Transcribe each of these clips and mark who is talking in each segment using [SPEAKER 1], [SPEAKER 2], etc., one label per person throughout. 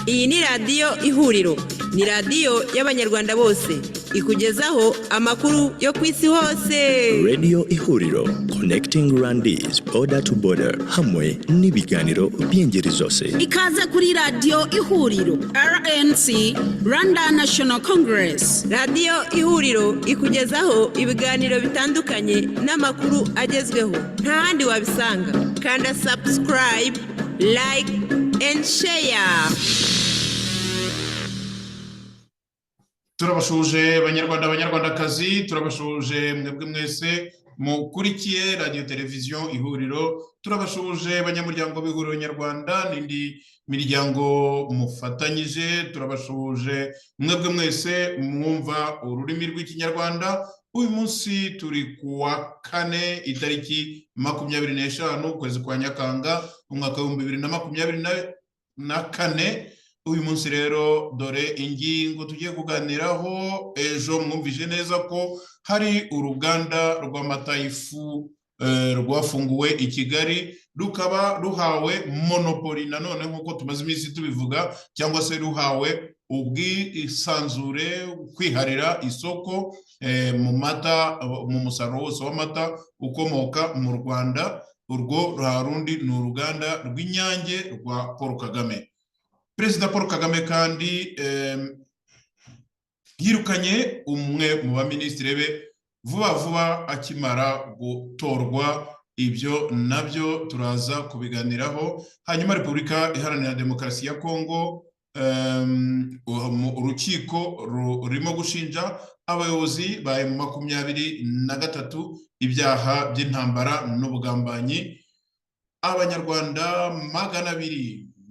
[SPEAKER 1] Iyi ni radiyo ihuriro, ni radiyo y'abanyarwanda bose, ikugezaho amakuru yo ku isi hose.
[SPEAKER 2] Radio Ihuriro, connecting Rwandese border to border, hamwe n'ibiganiro by'ingeri zose.
[SPEAKER 3] Ikaze kuri radiyo ihuriro, RNC, Rwanda National Congress.
[SPEAKER 1] Radiyo ihuriro ikugezaho ibiganiro bitandukanye n'amakuru agezweho, nta handi wabisanga. Kanda subscribe, like and share.
[SPEAKER 4] Turabashuje banyarwandakazi, turabashuje mwebwe mwese mukurikiye radio televiziyo ihuriro, turabashuje banyamuryango b'ihuriro nyarwanda n'indi miryango mufatanyije, turabashuje mwebwe mwese mwumva ururimi rw'ikinyarwanda. Uyu munsi turi kuwa kane itariki 25 kwezi kwa Nyakanga umwaka wa 2024. Uyu munsi rero dore ingingo tugiye kuganiraho. Ejo mwumvije neza ko hari uruganda rw'amata y'ifu rwafunguwe i Kigali, rukaba ruhawe monopoli nanone nk'uko tumaze iminsi tubivuga, cyangwa se ruhawe ubwisanzure kwiharira isoko mu mata, mu musaruro wose w'amata ukomoka mu Rwanda. Urwo rundi ni uruganda rw'Inyange rwa Paul Kagame. Perezida Paul Kagame kandi yirukanye umwe mu baminisitiri be vuba akimara gutorwa. Ibyo nabyo turaza kubiganiraho. Hanyuma Repubulika Iharanira Demokarasi ya Kongo, urukiko rurimo gushinja abayobozi ba M23 ibyaha by'intambara n'ubugambanyi. Abanyarwanda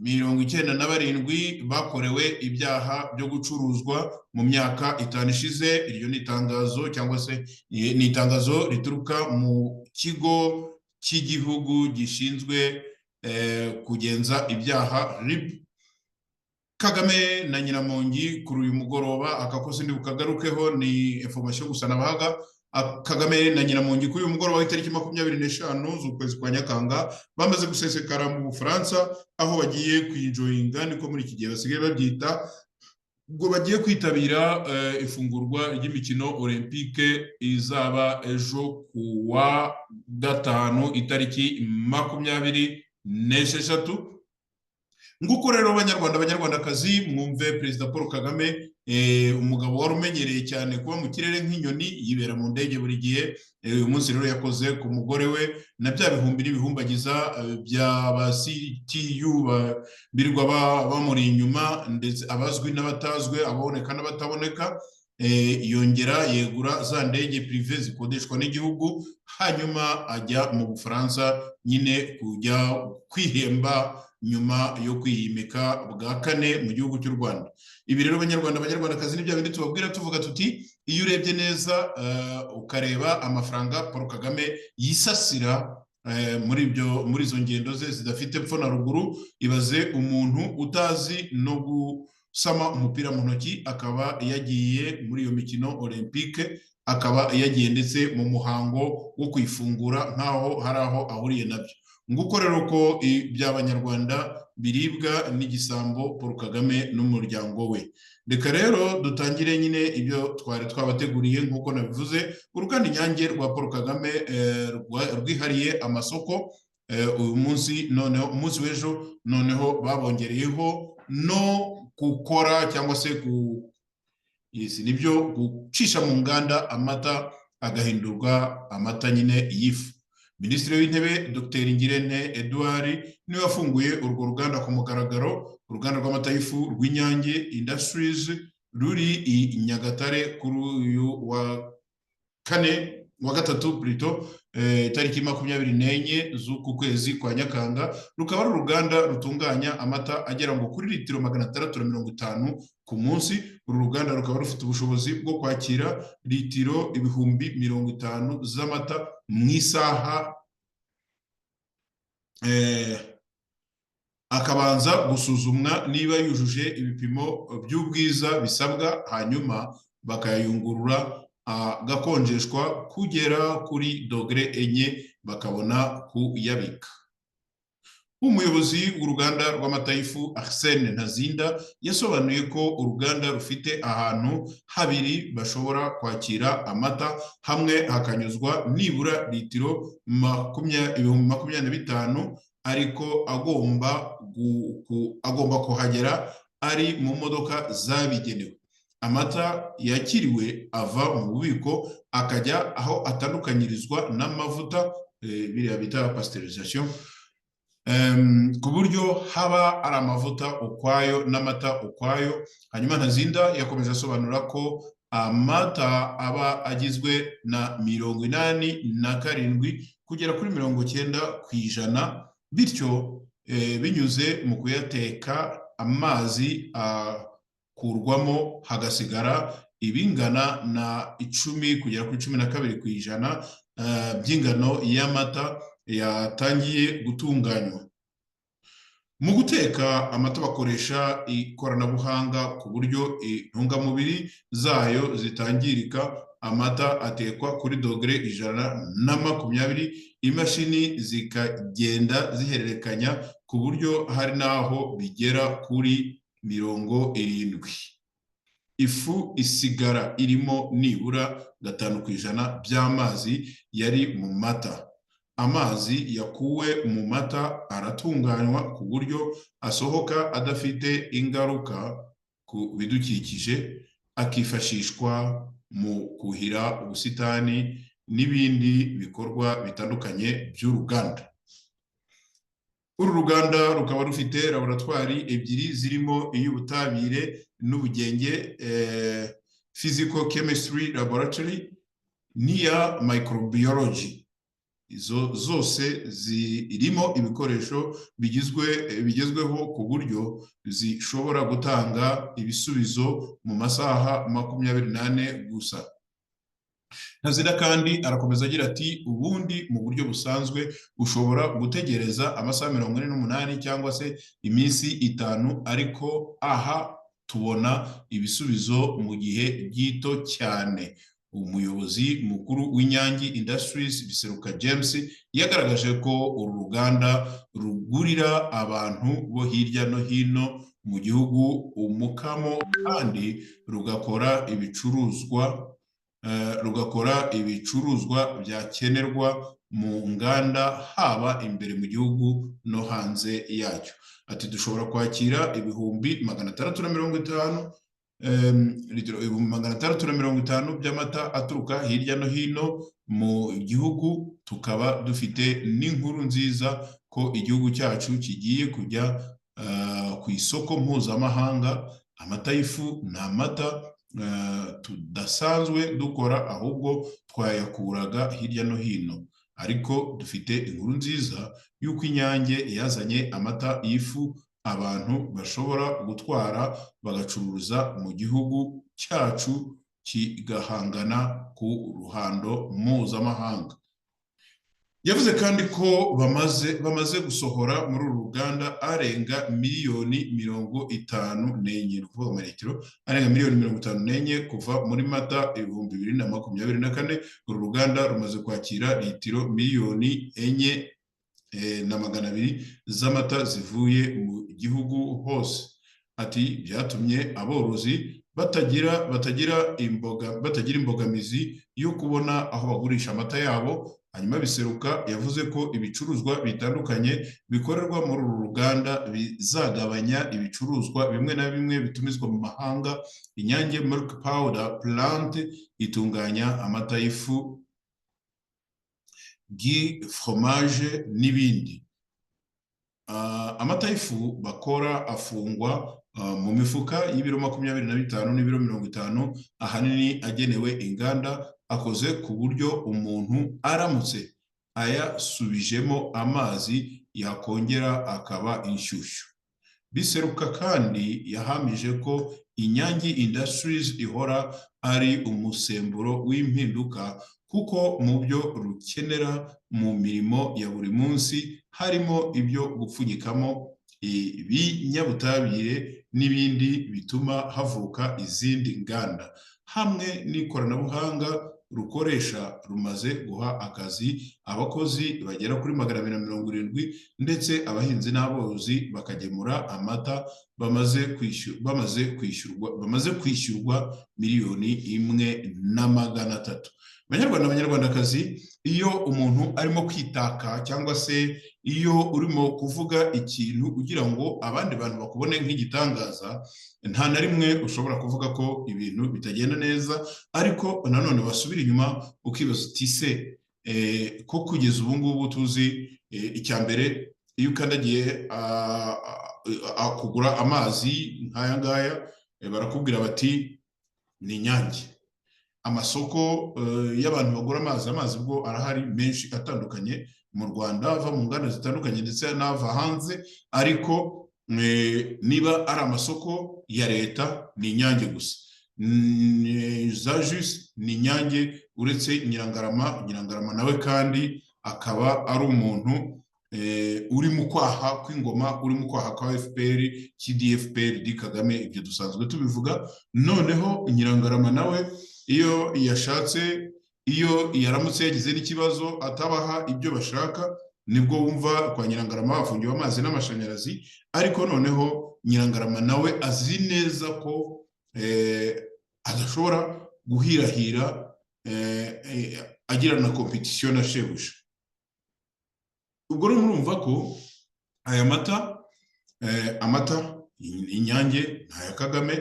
[SPEAKER 4] 297 bakorewe ibyaha byo gucuruzwa mu myaka 5 ishize. Iryo ni itangazo, cyangwa se ni itangazo rituruka mu kigo cy'igihugu gishinzwe kugenza ibyaha RIB. Kagame na Nyiramongi kuri uyu mugoroba, akakoze ndi bukagarukeho, ni information gusa nabahaga. Kagame na Nyiramongi kuri uyu mugoroba w'itariki 25 z'ukwezi kwa Nyakanga bamaze gusesekara mu Bufaransa, aho bagiye kwijoyinga, niko muri iki gihe basigaye babyita, ubwo bagiye kwitabira ifungurwa ry'imikino olympique izaba ejo kuwa gatanu itariki 26. Nguko rero banyarwandakazi, mwumve Perezida Paul Kagame, umugabo wari umenyereye cyane kuba mu kirere nk'inyoni, yibera mu ndege buri gihe. Uyu munsi rero yakoze ku mugore we na bya bihumbi n'ibihumbagiza by'aba CTU birirwa bamuri inyuma, ndetse abazwi n'abatazwe, ababoneka n'abataboneka. Yongera yegura za ndege prive zikodeshwa n'igihugu, hanyuma ajya mu Bufaransa nyine kujya kwihemba nyuma yo kwiyimika bwa kane mu gihugu cy'u Rwanda. Ibi rero banyarwandakazi ni bya bindi tubabwira tuvuga tuti, iyo urebye neza ukareba amafaranga Paul Kagame yisasira muri izo ngendo ze zidafite epfo na ruguru, ibaze umuntu utazi no gusama umupira mu ntoki akaba yagiye muri iyo mikino olympique, akaba yagiye ndetse mu muhango wo kwifungura nkaho hari aho ahuriye nabyo. Nguko rero ko by'abanyarwanda biribwa n'igisambo Paul Kagame n'umuryango we. Reka rero dutangire nyine ibyo twari twabateguriye. Nk'uko nabivuze, uruganda Inyange rwa Paul Kagame rwihariye amasoko uyu munsi, noneho umunsi w'ejo noneho babongereyeho no gukora, cyangwa se nibyo gucisha mu nganda amata agahindurwa amata nyine y'ifu. Minisitiri w'Intebe Dr Ngirente Edouard niwe wafunguye urwo ruganda ku mugaragaro, uruganda rw'amata y'ifu rw'Inyange Industries ruri i Nyagatare kuri uyu wa gatatu plutôt tariki 24 z'uku kwezi kwa Nyakanga. Rukaba ari uruganda rutunganya amata agera ngo kuri litiro 650 ku munsi. Uru ruganda rukaba rufite ubushobozi bwo kwakira litiro 50,000 z'amata mu isaha, akabanza gusuzumwa niba yujuje ibipimo by'ubwiza bisabwa, hanyuma bakayayungurura agakonjeshwa kugera kuri dogere 4 bakabona kuyabika. umuyobozi w'uruganda rw'amata y'ifu Arsene Ntazinda yasobanuye ko uruganda rufite ahantu habiri bashobora kwakira amata, hamwe hakanyuzwa nibura litiro 25,000, ariko agomba kuhagera ari mu modoka zabigenewe. Amata yakiriwe ava mu bubiko akajya aho atandukanyirizwa n'amavuta, biriya bita pasteurisation, ku buryo haba ari amavuta ukwayo n'amata ukwayo. Hanyuma Ntazinda yakomeje asobanura ko amata aba agizwe na 87 kugera kuri 90%, bityo binyuze mu kuyateka amazi akurwamo hagasigara ibingana na 10 kugera kuri 12% by'ingano y'amata yatangiye gutunganywa. Mu guteka amata bakoresha ikoranabuhanga ku buryo intungamubiri zayo zitangirika. Amata atekwa kuri dogere 120, imashini zikagenda zihererekanya ku buryo hari n'aho bigera kuri 70. Ifu isigara irimo nibura 5% by'amazi yari mu mata. Amazi yakuwe mu mata aratunganywa ku buryo asohoka adafite ingaruka ku bidukikije, akifashishwa mu kuhira ubusitani n'ibindi bikorwa bitandukanye by'uruganda. Uru ruganda rukaba rufite laboratwari ebyiri zirimo iy'ubutabire n'ubugenge, physical chemistry laboratory n'iya microbiology. Izo zose zirimo ibikoresho bigezweho ku buryo zishobora gutanga ibisubizo mu masaha 24 gusa. Ntazinda kandi arakomeza agira ati ubundi mu buryo busanzwe ushobora gutegereza amasaha 48 cyangwa se iminsi 5, ariko aha tubona ibisubizo mu gihe gito cyane. Umuyobozi mukuru w'Inyange Industries Biseruka James yagaragaje ko uru ruganda rugurira abantu bo hirya no hino mu gihugu umukamo, kandi rugakora ibicuruzwa byakenerwa mu nganda haba imbere mu gihugu no hanze yacyo. Ati dushobora kwakira ibihumbi 650 by'amata aturuka hirya no hino mu gihugu. Tukaba dufite n'inkuru nziza ko igihugu cyacu kigiye kujya ku isoko mpuzamahanga. Amata y'ifu ni amata tudasanzwe dukora, ahubwo twayakuraga hirya no hino, ariko dufite inkuru nziza y'uko Inyange yazanye amata y'ifu abantu bashobora gutwara bagacuruza mu gihugu cyacu kigahangana ku ruhando mpuzamahanga. Yavuze kandi ko bamaze gusohora muri uru ruganda arenga miliyoni 54, kuvuga amaritiro arenga miliyoni 54 kuva muri Mata 2024. Uru ruganda rumaze kwakira litiro 4,200,000 z'amata zivuye mu gihugu hose. Ati byatumye aborozi batagira imbogamizi yo kubona aho bagurisha amata yabo. Hanyuma Biseruka yavuze ko ibicuruzwa bitandukanye bikorerwa muri uru ruganda bizagabanya ibicuruzwa bimwe na bimwe bitumizwa mu mahanga. Inyange Milk Powder Plant itunganya amata y'ifu, ghee, fromage n'ibindi. Amata y'ifu bakora afungwa mu mifuka y'ibiro 25 n'ibiro 50, ahanini agenewe inganda, akoze ku buryo umuntu aramutse ayasubijemo amazi yakongera akaba inshyushyu. Biseruka kandi yahamije ko Inyange Industries ihora ari umusemburo w'impinduka, kuko mu byo rukenera mu mirimo ya buri munsi harimo ibyo gupfunyikamo ibinyabutabire n'ibindi bituma havuka izindi nganda, hamwe n'ikoranabuhanga rukoresha rumaze guha akazi abakozi bagera kuri 270 ndetse abahinzi n'aborozi bakagemura amata bamaze kwishyurwa miliyoni 1,300,000. Banyarwandakazi, iyo umuntu arimo kwitaka cyangwa se iyo urimo kuvuga ikintu ugira ngo abandi bantu bakubone nk'igitangaza, nta na rimwe ushobora kuvuga ko ibintu bitagenda neza, ariko nanone wasubira inyuma ukibaza uti se ko kugeza ubu ngubu tuzi icya mbere iyo ukandagiye kugura amazi nk'aya ngaya barakubwira bati ni Inyange. Amasoko y'abantu bagura amazi bwo arahari menshi atandukanye mu Rwanda, ava mu nganda zitandukanye ndetse n'ava hanze, ariko niba ari amasoko ya leta ni Inyange gusa. Za Jus ni Inyange, uretse Nyirangarama nawe kandi akaba ari umuntu uri mu kwaha kw'ingoma, uri mu kwaha kwa FPR, KDFPR di Kagame, ibyo dusanzwe tubivuga. Noneho Nyirangarama nawe iyo yashatse, iyo yaramutse yagize n'ikibazo atabaha ibyo bashaka, nibwo wumva kwa Nyirangarama hafungiwe amazi n'amashanyarazi. Ariko noneho Nyirangarama nawe azi neza ko adashobora guhirahira agirana na competition na shebuja. Ubwo rero murumva ko aya amata Inyange ntaya Kagame,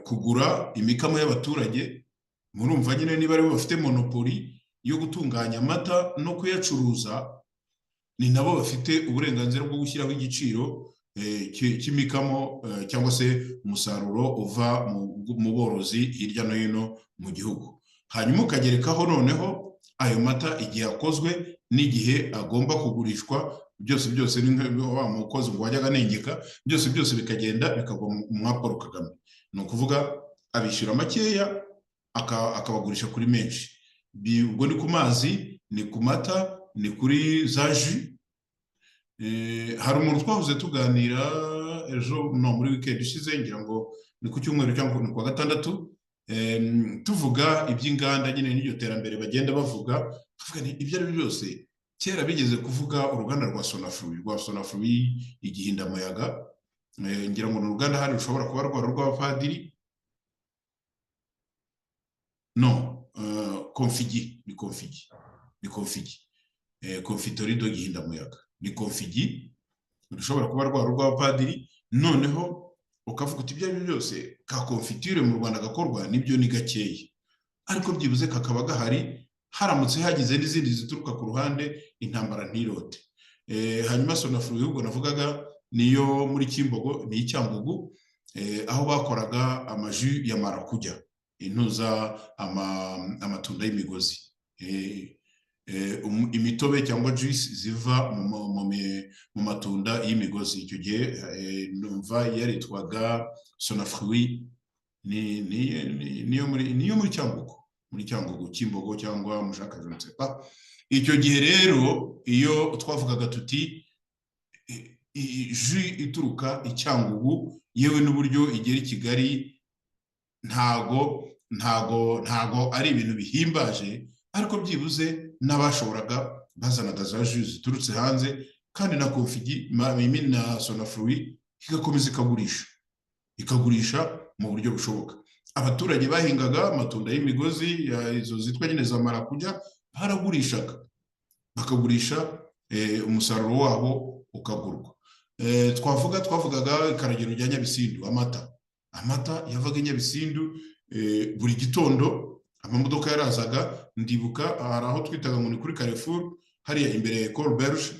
[SPEAKER 4] kugura imikamo y'abaturage, murumva nyine niba ari bafite monopoli yo gutunganya amata no kuyacuruza, ni nabo bafite uburenganzira bwo gushyiraho igiciro cy'imikamo cyangwa se umusaruro uva mu borozi hirya no hino mu gihugu. Hanyuma ukagerekaho noneho ayo mata igihe akozwe n'igihe agomba kugurishwa, byose ni wa mukozi ngo wajyaga nengeka, byose bikagenda bikagwa mu Paul Kagame. Ni ukuvuga abishyura makeya akabagurisha kuri menshi. Ubwo ni ku mazi, ni ku mata, ni kuri za jus. Hari umuntu twavuze tuganira ejo muri weekend ishize, ngira ngo ni ku cyumweru cyangwa ni ku wa gatandatu, tuvuga iby'inganda nyine n'iryo terambere bagenda bavuga ibyo ari byose. Kera bigeze kuvuga uruganda rwa Sonafruit Igihindamayaga, ngira ngo ni uruganda hari rushobora kuba rw'abapadiri. No, Configi, Confitori do Gihindamayaga, ni Configi rushobora kuba rw'abapadiri. Noneho ukavuga uti ibyo ari byose ka confiture mu Rwanda gakorwa nibyo ni gakeya, ariko byibuze kakaba gahari, haramutse hagize n'izindi zituruka ku ruhande intambara ntirote. Hanyuma Sonafruit ubwo navugaga niyo muri Kimbogo, ni Icyangugu, aho bakoraga amaju ya marakuja, intuza amatunda y'imigozi, imitobe cyangwa juice ziva mu matunda y'imigozi. Icyo gihe numva yaritwaga Sonafruit, niyo muri Cyangugu, Kimbogo cyangwa Mushaka, je ne sais pas. Icyo gihe rero iyo twavugaga tuti jus ituruka Icyangugu, yewe n'uburyo igera I Kigali, ntago ari ibintu bihimbaje, ariko byibuze n'abashoboraga bazanaga za jus ziturutse hanze, kandi na Configi na Sonafruit igakomeza ikagurisha mu buryo bushoboka. Abaturage bahingaga amatunda y'imigozi, izo zitwa nyine za marakuja, baragurishaga, bakagurisha umusaruro wabo ukagurwa. Twavugaga ikaragiro rya Nyabisindu, amata yavaga I Nyabisindu, buri gitondo amamodoka yarazaga. Ndibuka hari aho twitaga ngo ni kuri Carrefour, hariya imbere ya Ecole Belge,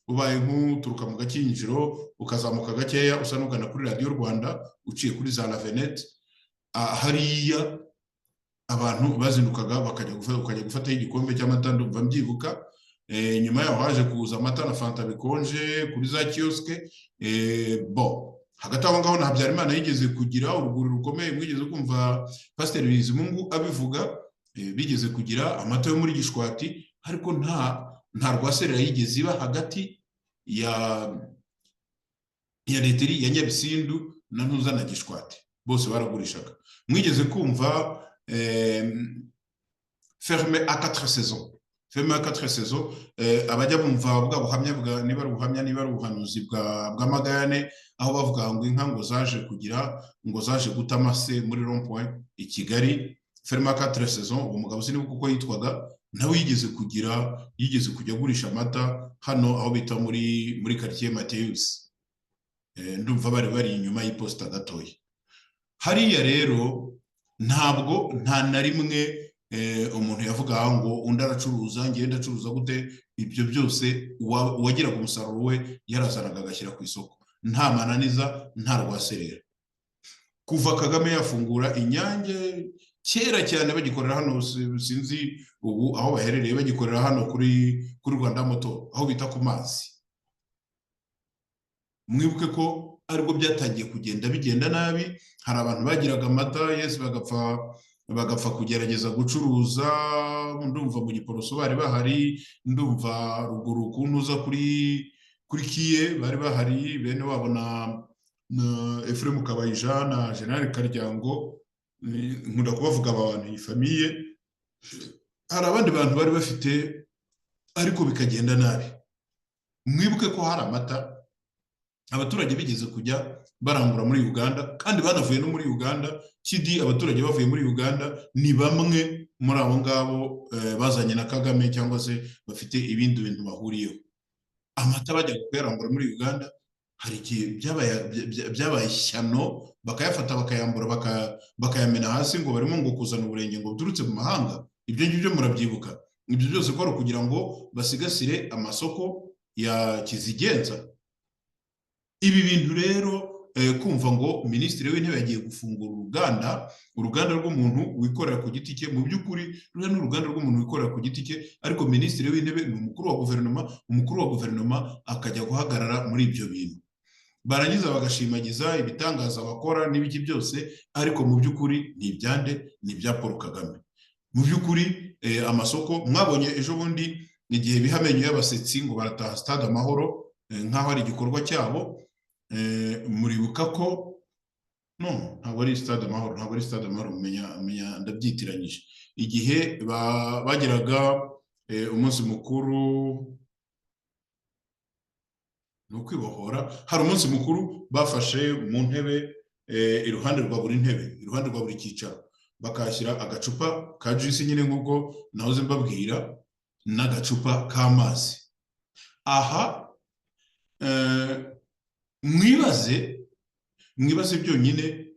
[SPEAKER 4] ubaye nk'uturuka mu Gakinjiro ukazamuka gakeya usa n'ugana kuri Radio Rwanda, uciye kuri za La Venette, hariya abantu bazindukaga ukajya gufata igikombe cy'amata. Ndumva mbyibuka. Nyuma yaho haje kuza amata na fanta bikonje kuri za kioske. Hagati aho ngaho na Habyarimana yigeze kugira uruguru rukomeye, mwigeze kumva Pasteur Bizimungu abivuga, bigeze kugira amata yo muri Gishwati, ariko nta rwaserera yigeze iba hagati ya leteri ya Nyabisindu na ntuza na Gishwati, bose baragurishaga. Mwigeze kumva ferme à 4 saisons. Ferme à 4 saisons. Abajya bumva bwa buhamya bwa niba ari ubuhamya niba ari ubuhanuzi bwa Magayane, aho bavuga ngo inka ngo zaje guta amase muri rond point i Kigali. Ferme à 4 saisons. Umugabo sinibuka kuko yitwaga, nawe yigeze kujya gurisha amata hano aho bita muri quartier Mateus. Ndumva bari inyuma y'iposta gatoya. Hariya rero ntabwo nta na rimwe umuntu yavuga ngo undi aracuruza ngende acuruza gute. Ibyo byose uwagiraga umusaruro we yarazanaga agashyira ku isoko, nta mananiza nta rwaserera. Kuva Kagame yafungura Inyange kera cyane bagikorera hano, sinzi ubu aho baherereye, bagikorera hano kuri Rwanda Moto aho bita ku mazi. Mwibuke ko aribwo byatangiye bigenda nabi. Hari abantu bagiraga amata, yes, bagapfa kugerageza gucuruza. Ndumva mu Giporoso bari bahari, ndumva ruguru kuntuza kuri Kiye bari bahari, bene wabo na Ephraim Kabayija na General Karyango. Nkunda kubavuga abantu iyi famiye. Hari abandi bantu bari bafite, ariko bikagenda nabi. Mwibuke ko hari amata abaturage bigeze kujya barangura muri Uganda, kandi banavuye no muri Uganda. Kidi abaturage bavuye muri Uganda ni bamwe muri abo ngabo bazanye na Kagame, cyangwa se bafite ibindi bintu bahuriyeho. Amata bajya kuyarangura muri Uganda, hari igihe byabaye ishyano, bakayafata bakayambura bakayamena hasi ngo barimo ngo kuzana uburenge ngo buturutse mu mahanga. Ibyo ngibyo murabyibuka. Ibyo byose ko kugira ngo basigasire amasoko ya kizigenza. Ibi bintu rero kumva ngo Minisitiri w'Intebe yagiye gufungura uruganda rw'umuntu wikorera ku giti cye. Mu by'ukuri ruriya ni uruganda rw'umuntu wikorera ku giti cye, ariko Minisitiri w'Intebe ni umukuru wa guverinoma akajya guhagarara muri ibyo bintu. Barangiza bagashimagiza ibitangaza bakora n'ibiki byose, ariko mu by'ukuri ni ibyande, ni ibya Paul Kagame. Mu by'ukuri amasoko mwabonye ejo bundi igihe bihamenyo y'abasetsi ngo barataha Stade Amahoro nk'aho ari igikorwa cyabo. Muribuka ko ntabwo ari Stade Amahoro, menya ndabyitiranyije. Igihe bagiraga umunsi mukuru no kwibohora, hari umunsi mukuru bafashe mu ntebe, iruhande rwa buri cyicaro bakashyira agacupa ka juice nyine nk'ubwo nahoze mbabwira, n'agacupa k'amazi. Aha mwibaze byonyine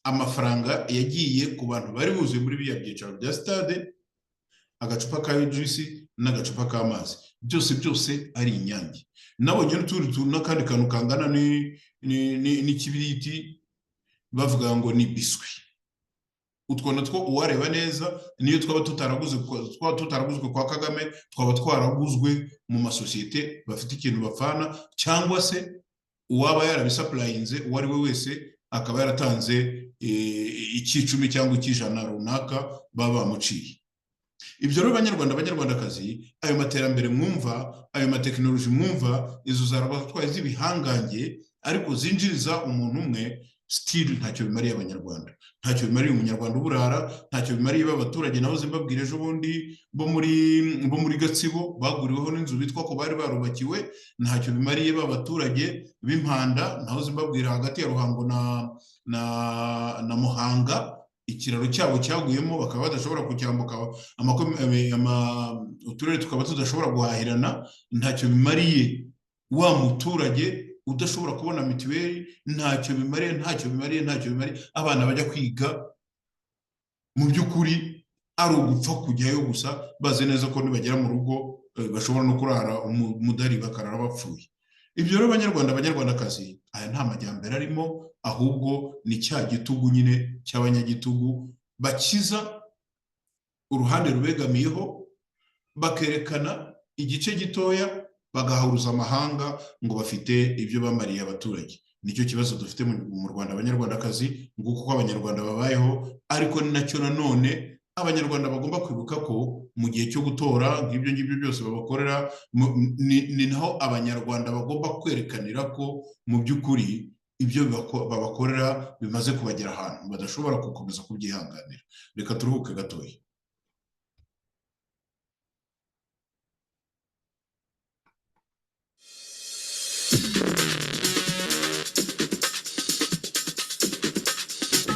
[SPEAKER 4] amafaranga yagiye ku bantu bari buzuye muri biriya byicaro bya stade, agacupa ka juice n'agacupa k'amazi, byose ari Inyange. Nabonye n'utundi tuntu n'akandi kantu kangana n'ikibiriti bavuga ngo ni biswi. Utwo natwo uwareba neza niyo twaba tutaraguzwe kwa Kagame, twaba twaraguzwe mu masosiyete bafite ikintu bapfana, cyangwa se uwaba yarabisapurayinze uwo ari we wese akaba yaratanze icyicumi cyangwa icy'ijana runaka baba bamuciye. Ibyo rero banyarwandakazi, ayo materambere mwumva, ayo matekinoloji mwumva, izo zarabatwaye z'ibihangange, ariko zinjiriza umuntu umwe, still ntacyo bimariye Abanyarwanda, ntacyo bimariye umunyarwanda uburara, ntacyo bimariye abaturage nabo zimbabwira ejo bundi bo muri Gatsibo baguriweho n'inzu bitwa ko bari barubakiwe, ntacyo bimariye abaturage b'Impanda naho zimbabwira hagati ya Ruhango na Muhanga, ikiraro cyabo cyaguyemo bakaba badashobora kucyambuka, uturere tukaba tudashobora guhahirana. Ntacyo bimariye wa muturage udashobora kubona mituweli, ntacyo bimariye. Abana bajya kwiga mu by'ukuri ari ugupfa kujyayo gusa, bazi neza ko nibagera mu rugo bashobora no kurara umudari bakarara bapfuye. Ibyo rero banyarwandakazi, aya nta majyambere arimo, ahubwo ni cya gitugu nyine cy'abanyagitugu bakiza uruhande rubegamiyeho, bakerekana igice gitoya, bagahuruza amahanga ngo bafite ibyo bamariye abaturage. Nicyo kibazo dufite mu Rwanda abanyarwandakazi, nguko uko Abanyarwanda babayeho. Ariko ni nacyo nanone Abanyarwanda bagomba kwibuka ko mu gihe cyo gutora nk'ibyo ngibyo byose babakorera, ni naho Abanyarwanda bagomba kwerekanira ko mu by'ukuri ibyo babakorera bimaze kubagera ahantu badashobora gukomeza kubyihanganira. Reka turuhuke gatoya.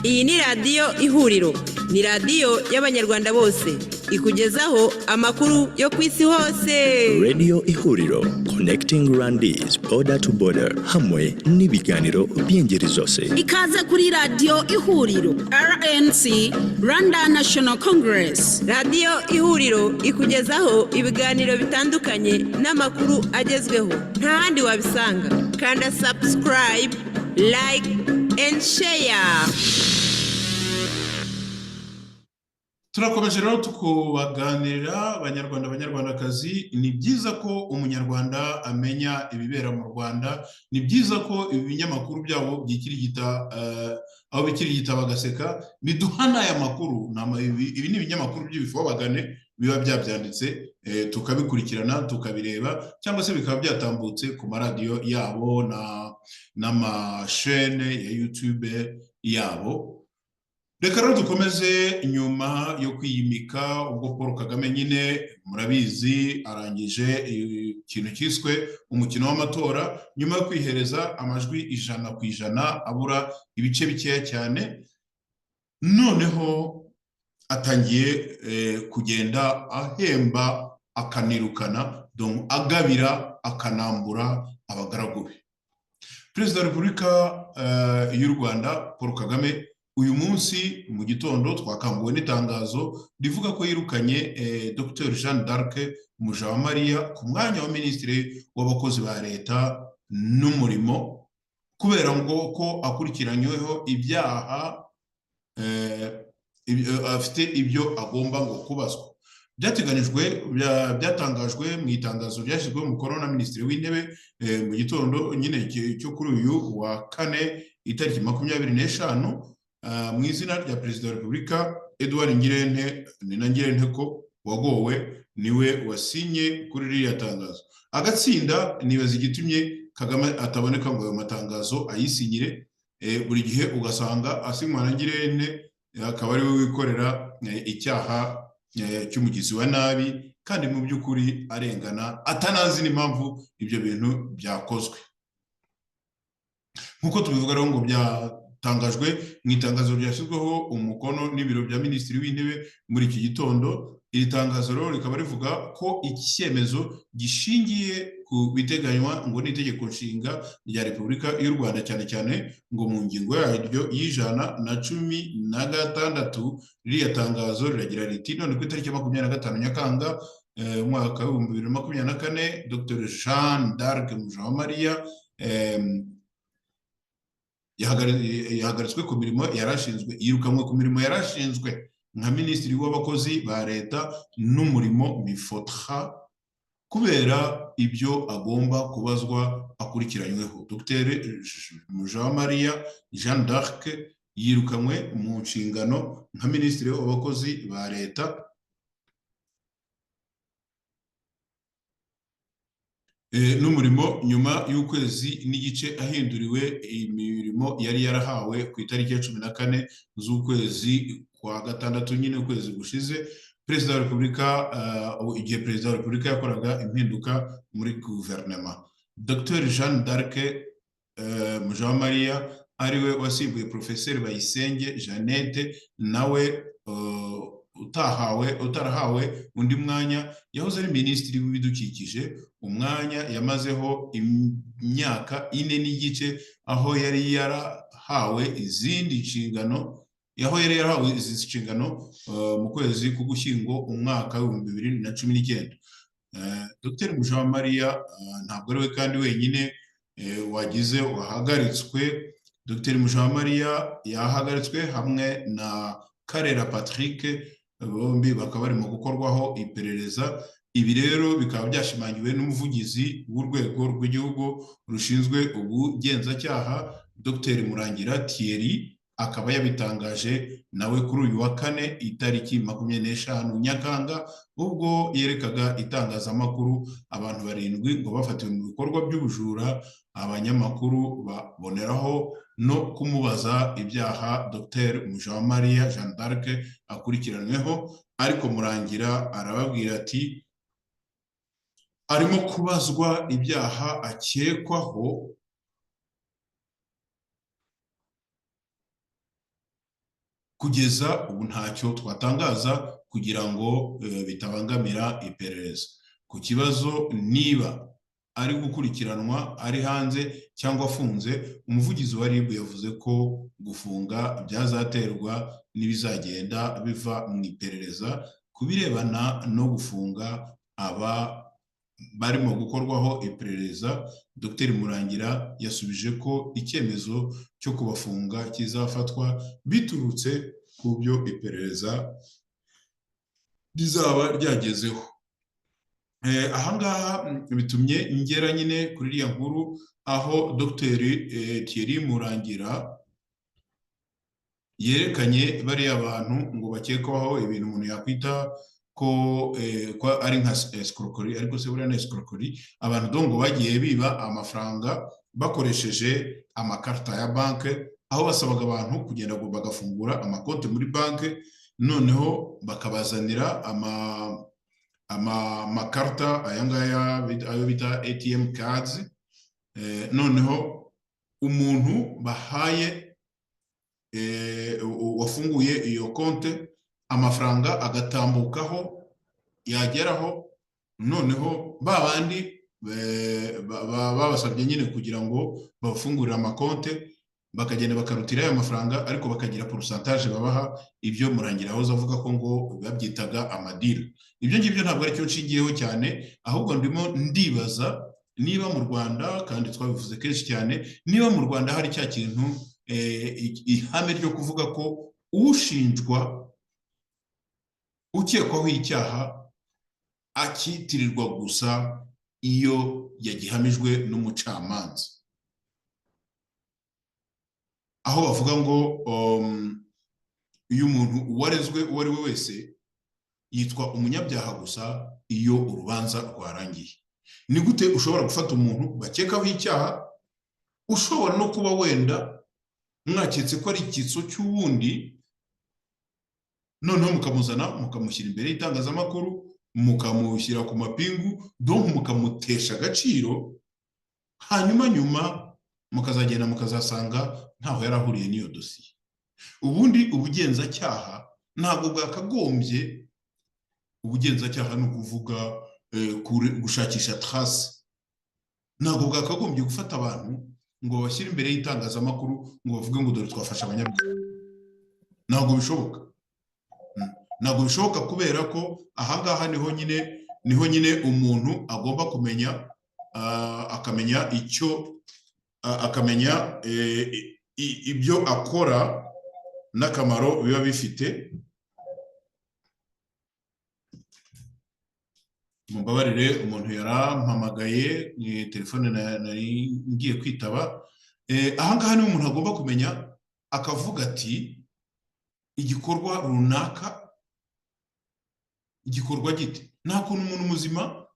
[SPEAKER 1] Iyi ni radiyo ihuriro, ni radiyo y'abanyarwanda bose, ikugezaho amakuru yo ku isi hose.
[SPEAKER 2] Radio Ihuriro, connecting Rwandese border to border, hamwe n'ibiganiro by'ingeri zose.
[SPEAKER 3] Ikaze kuri radiyo ihuriro RNC, Rwanda National Congress.
[SPEAKER 1] Radiyo ihuriro ikugezaho ibiganiro bitandukanye n'amakuru agezweho, nta handi wabisanga. Kanda subscribe, like and share.
[SPEAKER 4] Turakomeje rero tukubaganirira abanyarwanda abanyarwandakazi. Ni byiza ko umunyarwanda amenya ibibera mu Rwanda, ni byiza ko ibinyamakuru byabo byikirigita aho bikirigita bagaseka biduhana aya makuru. Ibi ni ibinyamakuru by'ibifobagane biba byabyanditse, tukabikurikirana tukabireba, cyangwa se bikaba byatambutse ku maradiyo yabo n'amashene ya YouTube yabo. Reka rero dukomeze. Nyuma yo kwiyimika, ubwo Paul Kagame nyine murabizi arangije ikintu cyiswe umukino w'amatora, nyuma yo kwihereza amajwi 100% abura ibice bikeya cyane, noneho atangiye kugenda ahemba akanirukana, donc agabira akanambura abagaragu be. Perezida wa Repubulika y'u Rwanda Paul Kagame uyu munsi mu gitondo twakanguwe n'itangazo rivuga ko yirukanye Dr Jeanne d'Arc Mujawamariya ku mwanya wa minisitiri w'abakozi ba leta n'umurimo, kubera ngo ko akurikiranyweho ibyaha, afite ibyo agomba ngo kubazwa. Byatangajwe mu itangazo ryashyizweho umukono na minisitiri w'intebe mu gitondo nyine cyo kuri uyu wa kane itariki 25 mu izina rya Perezida wa Repubulika Edouard Ngirente ko wagowe niwe wasinye kuri ririya tangazo. Agatsinda nibaza igitumye Kagame ataboneka ngo ayo matangazo ayisinyire. Buri gihe ugasanga asinywa na Ngirente, akaba ari we wikorera icyaha cy'umugizi wa nabi, kandi mu by'ukuri arengana atanazi n'impamvu ibyo bintu byakozwe. Nkuko tubivuga rero ngo byatangajwe mu itangazo ryashyizweho umukono n'ibiro bya minisitiri w'intebe muri iki gitondo. Iri tangazo rero rikaba rivuga ko icyemezo gishingiye ku biteganywa ngo n'itegeko nshinga rya Repubulika y'u Rwanda, cyane cyane ngo mu ngingo yaryo y'116 ririya tangazo riragira riti: none ku itariki 25 Nyakanga umwaka wa 2024 Dr Jeanne d'Arc Mujawamariya yahagaritswe ku mirimo yarashinzwe, yirukanwe ku mirimo yarashinzwe nka minisitiri w'abakozi ba leta n'umurimo mifotra, kubera ibyo agomba kubazwa akurikiranyweho. Dr Mujawamariya Jeanne d'Arc yirukanwe mu nshingano nka minisitiri w'abakozi ba leta n'umurimo nyuma y'ukwezi n'igice ahinduriwe imirimo yari yarahawe ku itariki ya 14 z'ukwezi kwa gatandatu, nyine ukwezi gushize. Perezida wa Repubulika igihe Perezida wa Repubulika yakoraga impinduka muri guverinoma, Dr Jeanne d'Arc Mujawamariya ariwe wasimbuye Professeur Bayisenge Jeannette, nawe utarahawe undi mwanya. Yahoze ari minisitiri w'ibidukikije, umwanya yamazeho imyaka 4 n'igice, aho yari yarahawe izindi nshingano, mu kwezi k'Ugushyingo umwaka wa 2019. Dr Mujawamariya ntabwo ari we kandi wenyine wahagaritswe. Dr Mujawamariya yahagaritswe hamwe na Karera Patrick, bombi bakaba barimo gukorwaho iperereza. Ibi rero bikaba byashimangiwe n'umuvugizi w'urwego rw'igihugu rushinzwe ubugenzacyaha Dr Murangira Thierry, akaba yabitangaje nawe kuri uyu wa kane itariki 25 Nyakanga, ubwo yerekaga itangazamakuru abantu 7 ngo bafatiwe mu bikorwa by'ubujura. Abanyamakuru baboneraho no kumubaza ibyaha Dr Mujawamariya Jeanne d'Arc akurikiranyweho, ariko Murangira arababwira ati arimo kubazwa ibyaha akekwaho kugeza ubu ntacyo twatangaza kugira ngo bitabangamira iperereza ku kibazo niba ari gukurikiranwa ari hanze cyangwa afunze. Umuvugizi wa RIB yavuze ko gufunga byazaterwa n'ibizagenda biva mu iperereza ku birebana no gufunga aba barimo gukorwaho iperereza. Dr Murangira yasubije ko icyemezo cyo kubafunga kizafatwa biturutse ku byo iperereza rizaba ryagezeho. Ahangaha bitumye ngera nyine kuri iriya nkuru aho Dr Thierry Murangira yerekanye bariya bantu ngo bakekwaho ibintu umuntu yakwita ko ari nka escroquerie, ariko se buriya na escroquerie, abantu dongo bagiye biba amafaranga bakoresheje amakarita ya banke, aho basabaga abantu kugenda bagafungura amakonti muri banke, noneho bakabazanira amakarita aya ngaya ayo bita ATM cards, noneho umuntu bahaye wafunguye iyo konte amafaranga agatambukaho yageraho, noneho babandi babasabye nyine kugira ngo bafungurire amakonte bakagenda bakarutira ayo mafaranga, ariko bakagira pourcentage babaha. Ibyo Murangira aho avuga ko ngo babyitaga amadira. Ibyo ngibyo ntabwo ari cyo nshingiyeho cyane, ahubwo ndimo ndibaza niba mu Rwanda, kandi twabivuze kenshi cyane, niba mu Rwanda hari cya kintu ihame ryo kuvuga ko ushinjwa ukekwaho icyaha akitirirwa gusa iyo yagihamijwe n'umucamanza, aho bavuga ngo iyo umuntu uwarezwe uwo ari we wese yitwa umunyabyaha gusa iyo urubanza rwarangiye. Ni gute ushobora gufata umuntu bakekaho icyaha, ushobora no kuba wenda mwaketse ko ari icyitso cy'uwundi, noneho mukamuzana mukamushyira imbere y'itangazamakuru, mukamushyira ku mapingu, donc mukamutesha agaciro, hanyuma nyuma mukazagenda mukazasanga ntaho yarahuriye n'iyo dosiye. Ubundi ubugenzacyaha ntabwo bwakagombye, ubugenzacyaha ni ukuvuga gushakisha trace, ntabwo bwakagombye gufata abantu ngo bashyire imbere y'itangazamakuru ngo bavuge ngo dore twafasha abanyabyaha. Ntabwo bishoboka, ntabwo bishoboka, kubera ko ahangaha niho nyine umuntu agomba kumenya akamenya ibyo akora n'akamaro biba bifite. Mumbabarire, umuntu yarampamagaye telefone nari ngiye kwitaba. Ahangaha niho umuntu agomba kumenya akavuga ati igikorwa runaka igikorwa gite. Nta kuntu umuntu muzima,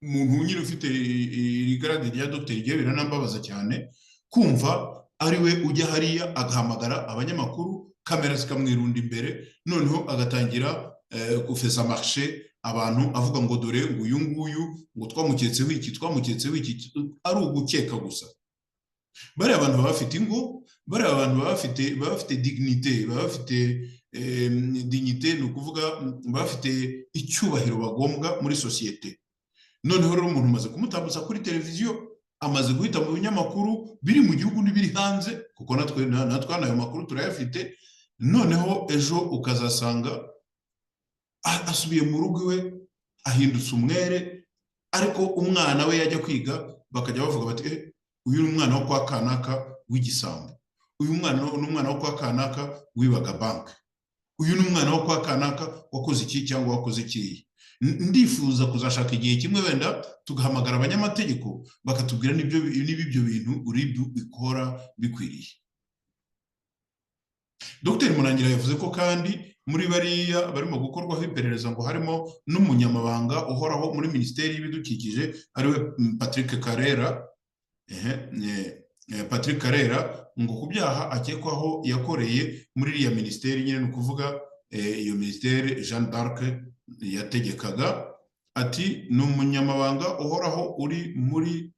[SPEAKER 4] umuntu nyine ufite irigarade rya Dr Igihe biranambabaza cyane kumva ari we ujya hariya agahamagara abanyamakuru, kamera zikamwirunda imbere, noneho agatangira gufesa marché abantu avuga ngo dore ngo uyu nguyu ngo twamuketseho iki, ari ugukeka gusa. Bariya abantu baba bafite ingo, bariya abantu baba bafite dignité, baba bafite dignité, ni ukuvuga baba bafite icyubahiro bagombwa muri sosiyete. Noneho rero umuntu umaze kumutambutsa kuri televiziyo, amaze guhita mu binyamakuru biri mu gihugu n'ibiri hanze, kuko natwe nayo makuru turayafite, noneho ejo ukazasanga asubiye mu rugo iwe ahindutse umwere, ariko umwana we yajya kwiga bakajya bavuga bati uyu ni umwana wo kwa kanaka w'igisambo, uyu mwana ni umwana wo kwa kanaka wibaga banki, uyu ni umwana wo kwa kanaka wakoze iki cyangwa wakoze iki. Ndifuza kuzashaka igihe kimwe wenda tugahamagara abanyamategeko bakatubwira niba ibyo bintu uribyo bikora bikwiriye. Dr Murangira yavuze ko kandi muri bariya barimo gukorwaho iperereza ngo harimo n'umunyamabanga uhoraho muri Minisiteri y'Ibidukikije ariwe Patrick Karera, ngo ku byaha akekwaho yakoreye muri iriya minisiteri nyine, ni ukuvuga iyo minisiteri Jeanne d'Arc yategekaga. Ati ni umunyamabanga uhoraho uri muri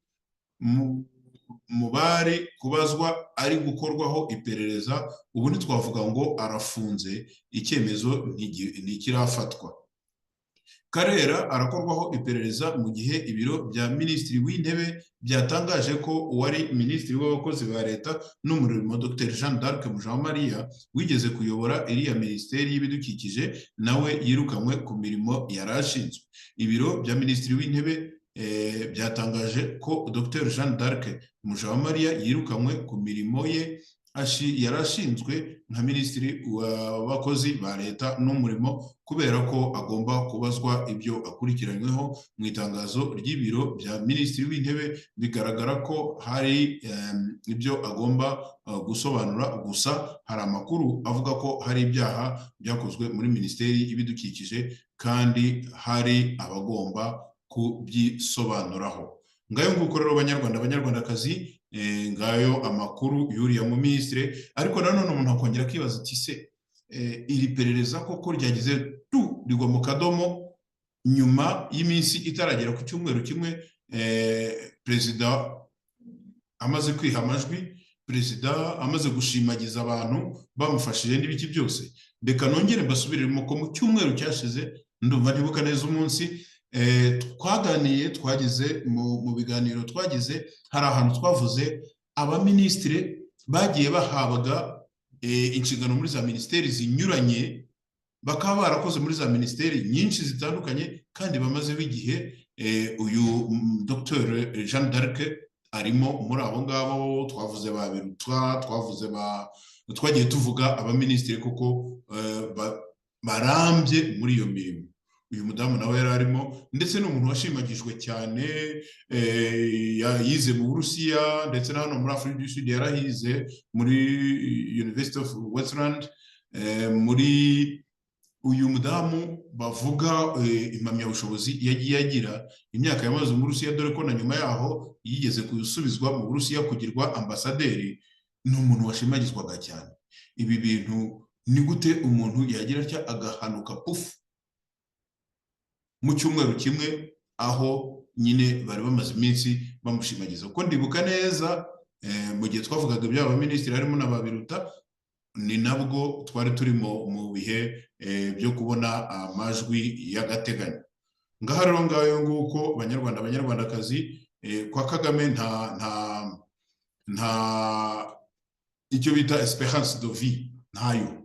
[SPEAKER 4] mu bari kubazwa ari gukorwaho iperereza, ubu ntitwavuga ngo arafunze, icyemezo ntikirafatwa. Karera arakorwaho iperereza mu gihe ibiro bya minisitiri w'intebe byatangaje ko uwari minisitiri w'abakozi ba leta n'umurimo Dr Jeanne d'Arc Mujawamariya wigeze kuyobora iriya minisiteri y'ibidukikije nawe yirukanywe ku mirimo yari ashinzwe. Ibiro bya minisitiri w'intebe byatangaje ko Dr Jeanne d'Arc Mujawamariya yirukanywe ku mirimo ye yari ashinzwe nka minisitiri w'abakozi ba leta n'umurimo kubera ko agomba kubazwa ibyo akurikiranyweho. Mu itangazo ry'ibiro bya minisitiri w'intebe bigaragara ko hari ibyo agomba gusobanura, gusa hari amakuru avuga ko hari ibyaha byakozwe muri minisiteri y'ibidukikije kandi hari abagomba kubyisobanuraho. Ngayo nguko rero banyarwandakazi, ngayo amakuru yuriya mu minisitiri. Ariko nanone umuntu akongera akibaza ati se iri perereza koko ryagize rigwa mu kadomo nyuma y'iminsi itaragera ku cyumweru kimwe perezida amaze kwiha amajwi, perezida amaze gushimagiza abantu bamufashije n'ibiki byose. Reka nongere mbasubiremo ko mu cyumweru cyashize, ndumva ntibuka neza umunsi, twagize mu biganiro twagize, hari ahantu twavuze abaminisitiri bagiye bahabwa inshingano muri za minisiteri zinyuranye, bakaba barakoze muri za minisiteri nyinshi zitandukanye kandi bamazeho igihe. Uyu Dr Jeanne d'Arc arimo muri abo ngabo. Twavuze ba Biruta, twagiye tuvuga abaminisitiri kuko barambye muri iyo mirimo. Uyu mudamu nawe yari arimo, ndetse n'umuntu washimagijwe cyane, yize mu Burusiya ndetse na hano muri Afurika du Sud yarahize muri University of Westland. Muri uyu mudamu bavuga impamyabushobozi yagiye agira, imyaka yamaze mu Burusiya, dore ko na nyuma yaho yigeze gusubizwa mu Burusiya kugirwa ambasaderi. Ni umuntu washimagizwaga cyane. Ibi bintu ni gute umuntu yagira atya agahanuka pufu mu cyumweru kimwe, aho nyine bari bamaze iminsi bamushimagiza? Kuko ndibuka neza mu gihe twavugaga iby'aba minisitiri harimo na ba Biruta, ni nabwo twari turi mu bihe byo kubona amajwi y'agateganyo. Ngaha rero ngayo nguko banyarwandakazi, kwa Kagame nta icyo bita espérance de vie ntayo.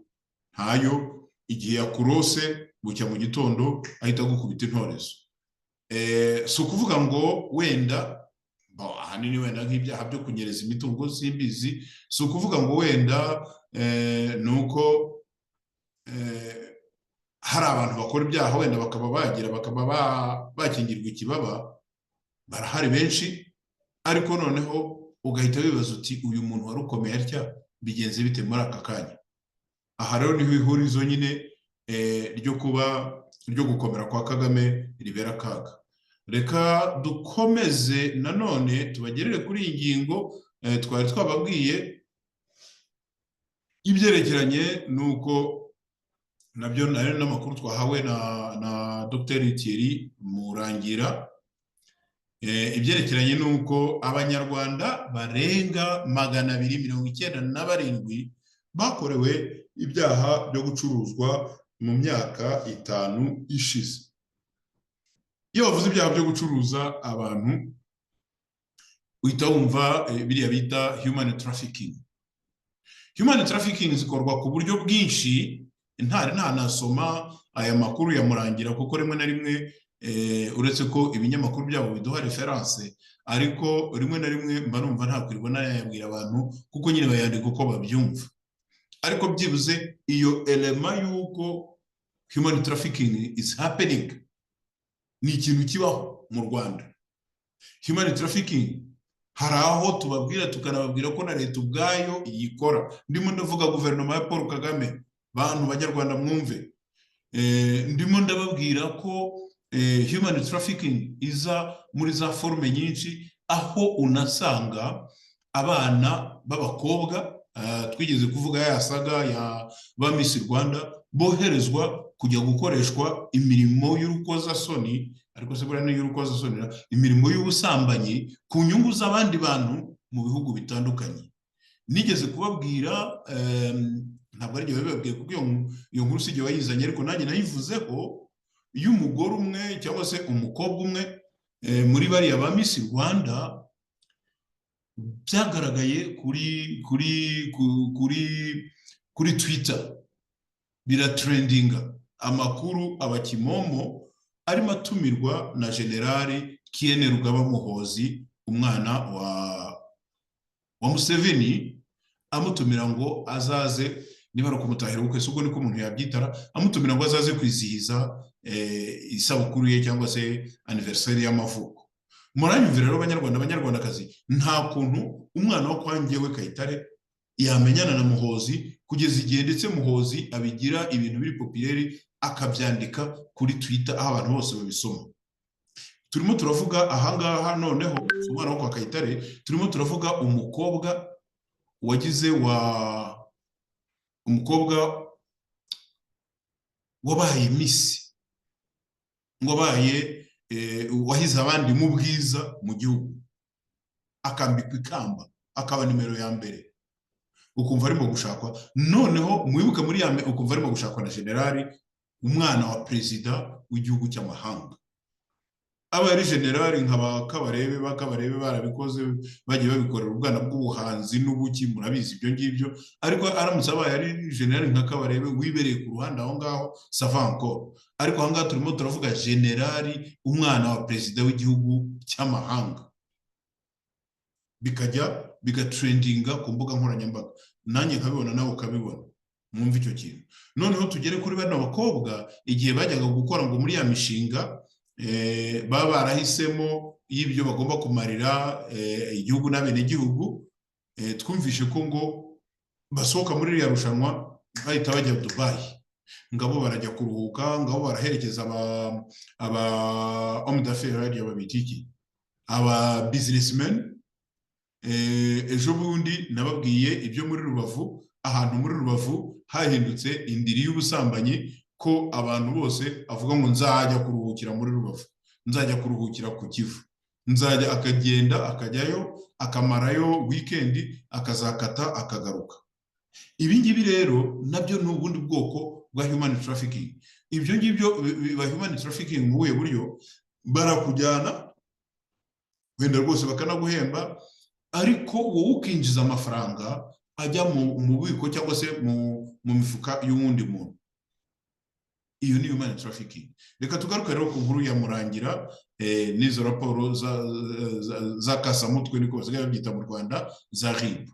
[SPEAKER 4] Igihe yakurose bucya mu gitondo ahita gukubita intorezo. Si ukuvuga ngo wenda ahanini wenda nk'ibyaha byo kunyereza imitungo simbizi, si ukuvuga ngo wenda ni uko hari abantu bakora ibyaha wenda bakaba bakingirwa ikibaba. Barahari benshi, ariko noneho ugahita wibaza uti uyu muntu wari ukomeye atya bigenze bite muri aka kanya? Aha rero niho ihurizo nyine ryo gukomera kwa Kagame ribera akaga. Reka dukomeze nanone tubagerere kuri iyi ngingo twari twababwiye ibyerekeranye nuko nabyo n'amakuru twahawe na Dr Thierry Murangira, ibyerekeranye nuko abanyarwanda barenga 297 bakorewe ibyaha byo gucuruzwa mu myaka 5 ishize. Iyo bavuze ibyaha byo gucuruza abantu uhita wumva biriya bita human trafficking. Human trafficking zikorwa ku buryo bwinshi, ntanasoma aya makuru ya Murangira kuko rimwe na rimwe uretse ko ibinyamakuru byabo biduha reference, ariko rimwe na rimwe mba numva ntakwirirwa nayabwira abantu kuko nyine bayandika uko babyumva. Ariko byibuze iyo elema yuko human trafficking is happening ni ikintu kibaho mu Rwanda. Human trafficking hari aho tubabwira tukanababwira ko na leta ubwayo yikora. Ndimo ndavuga guverinoma ya Paul Kagame, bantu banyarwanda mwumve, ndimo ndababwira ko human trafficking iza muri za forume nyinshi, aho unasanga abana b'abakobwa twigeze kuvuga ya saga ya ba Miss Rwanda boherezwa kujya gukoreshwa imirimo y'urukozasoni, ariko se buriya ni y'urukozasoni, imirimo y'ubusambanyi ku nyungu z'abandi bantu mu bihugu bitandukanye. Nigeze kubabwira ntabwo ari igihe babibabwiye kuko iyo nkuru si igihe wayizanye, ariko nanjye nayivuzeho y'umugore umwe cyangwa se umukobwa umwe muri bariya ba Miss Rwanda, byagaragaye kuri Twitter, biratrendinga, amakuru abakimomo arimo atumirwa na Generali Kiene Rugaba Muhoozi, umwana wa Museveni, amutumira ngo azaze, niba ari ukumutahira ubukwe, ubwo niko umuntu yabyitara, amutumira ngo azaze kwizihiza isabukuru ye cyangwa se anniversaire y'amavuko. Muranyumvira rero abanyarwandakazi, nta kuntu umwana wo kwa njyewe Kayitare yamenyana na Muhoozi kugeza igihe ndetse Muhoozi abigira ibintu biri populaire, akabyandika kuri Twitter aho abantu bose babisoma. Turimo turavuga ahangaha noneho umwana wo kwa Kayitare, turimo turavuga umukobwa wagize umukobwa wabaye Miss, wabaye wahize abandi mu bwiza mu gihugu, akambikwa ikamba, akaba nimero ya mbere, ukumva arimo gushakwa. Noneho mwibuke muri yame, ukumva arimo gushakwa na Generali, umwana wa perezida w'igihugu cy'amahanga. Aba ari Generali nk'aba Kabarebe barabikoze, bagiye babikorera ubwana bw'ubuhanzi n'ubuki, murabizi ibyo ngibyo, ariko aramutse abaye ari Generali nka Kabarebe wibereye ku ruhande aho ngaho savanko. Ariko aho ngaho turimo turavuga Generali, umwana wa perezida w'igihugu cy'amahanga, bigatrendinga ku mbuga nkoranyambaga, nanjye nkabibona nawe ukabibona. Mwumva icyo kintu. Noneho tugere kuri bano bakobwa, igihe bajyaga gukora ngo muri ya mishinga baba barahisemo y'ibyo bagomba kumarira igihugu n'abenegihugu, twumvishe ko ngo basohoka muri iriya rushanwa bahita bajya Dubai, ngabo barajya kuruhuka, ngabo baraherekeza aba homme d'affaires y'ababitiki, aba businessmen. Ejo bundi nababwiye ibyo muri Rubavu, ahantu muri Rubavu hahindutse indiri y'ubusambanyi, ko abantu bose avuga ngo nzajya kuruhukira muri Rubavu, nzajya kuruhukira ku Kivu, nzajya, akagenda akajyayo akamarayo weekend, akazakata akagaruka. Ibi ngibi rero nabyo ni ubundi bwoko bwa human trafficking. Ibyo ngibyo biba human trafficking mu buhe buryo? Barakujyana wenda rwose bakanaguhemba, ariko wowe ukinjiza amafaranga ajya mu bubiko cyangwa se mu mifuka y'uwundi muntu. Iyo ni human trafficking. Reka tugaruke rero ku nkuru ya Murangira, n'izo raporo za kasamutwe niko basigaye babyita mu Rwanda, za RIB.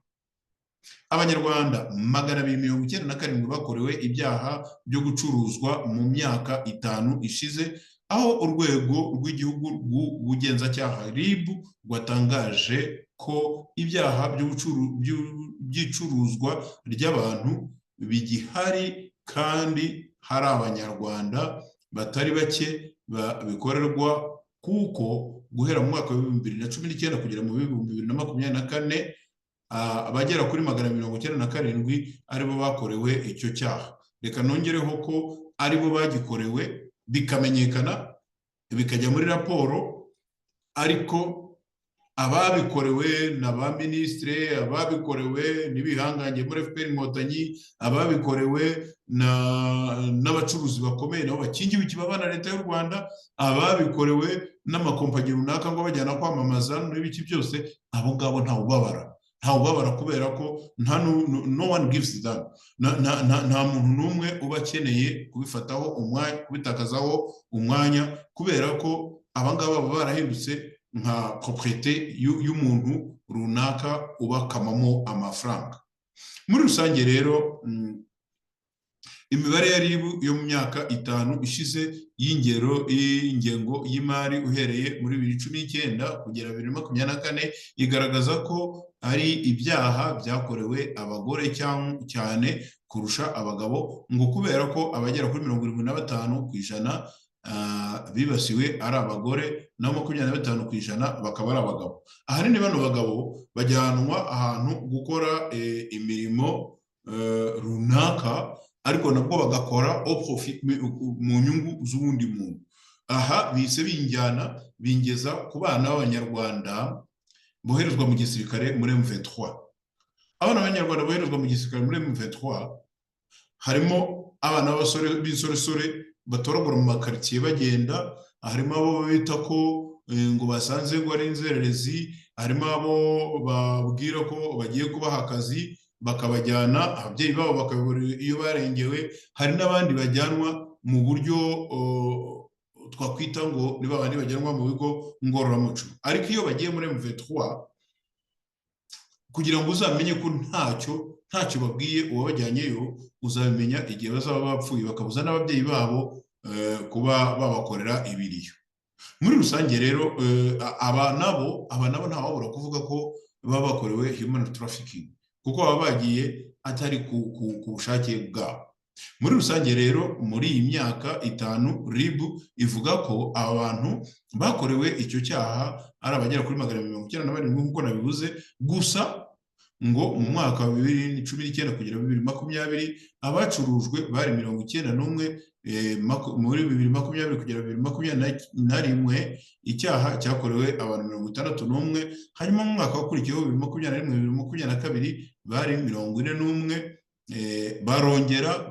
[SPEAKER 4] Abanyarwanda 297 bakorewe ibyaha byo gucuruzwa mu myaka 5 ishize, aho urwego rw'igihugu rw'ubugenzacyaha RIB rwatangaje ko ibyaha by'icuruzwa ry'abantu bigihari, kandi hari abanyarwanda batari bake bikorerwa, kuko guhera mu mwaka wa 2019 kugera mu 2024 abagera kuri 197 aribo bakorewe icyo cyaha. Reka nongereho ko aribo bagikorewe, bikamenyekana, bikajya muri raporo, ariko ababikorewe na ba ministre, ababikorewe n'ibihangange muri FPR Inkotanyi, ababikorewe n'abacuruzi bakomeye nabo bakingiwe ikibaba na leta y'u Rwanda, ababikorewe n'amakompanyi runaka ngo bajyana kwamamaza n'ibiki byose, abo ngabo ntawubabara kubera ko no one gives them, nta muntu n'umwe uba akeneye kubifataho umwanya, kubitakazaho umwanya, kubera ko abangaba baba barahindutse nka propriété y'umuntu runaka ubakamamo amafaranga. Muri rusange rero imibare ya RIB yo mu myaka 5 ishize y'ingengo y'imari uhereye muri 2019 kugera 2024 igaragaza ko ari ibyaha byakorewe abagore cyane kurusha abagabo, ngo kubera ko abagera kuri 75% bibasiwe ari abagore, na 25% bakaba ari abagabo. Ahanini bano bagabo bajyanwa ahantu gukora imirimo runaka, ariko nabwo bagakora au profit, mu nyungu z'ubundi muntu. Aha bise bingeza ku bana b'Abanyarwanda boherezwa mu gisirikare muri M23. Abana b'Abanyarwanda boherezwa mu gisirikare muri M23 harimo abana b'abasore b'insoresore batoragura mu makaritsiye bagenda, harimo abo bita ko ngo basanze ngo ari inzererezi, harimo abo babwira ko bagiye kubaha akazi bakabajyana, ababyeyi babo bakabibura iyo barengewe, hari n'abandi bajyanwa mu buryo twakwita ngo niba abandi bajyanwa mu bigo ngororamuco. Ariko iyo bagiye muri M23 kugira ngo uzamenye ko ntacyo babwiye uwabajyanyeyo, uzabimenya igihe bazaba bapfuye bakabuza n'ababyeyi babo kuba babakorera ibiriyo. Muri rusange rero aba nabo ntawabura kuvuga ko baba bakorewe human trafficking, kuko baba bagiye atari ku bushake bwabo. Muri rusange rero muri iyi myaka 5 RIB ivuga ko aba bantu bakorewe icyo cyaha ari abagera kuri 197 nk'uko nabivuze, gusa ngo mu mwaka wa 2019 kugera 2020 abacurujwe bari 91, muri 2020 kugera 2021 icyaha cyakorewe abantu 61, hanyuma mu mwaka wakurikiyeho 2021-2022 bari 41,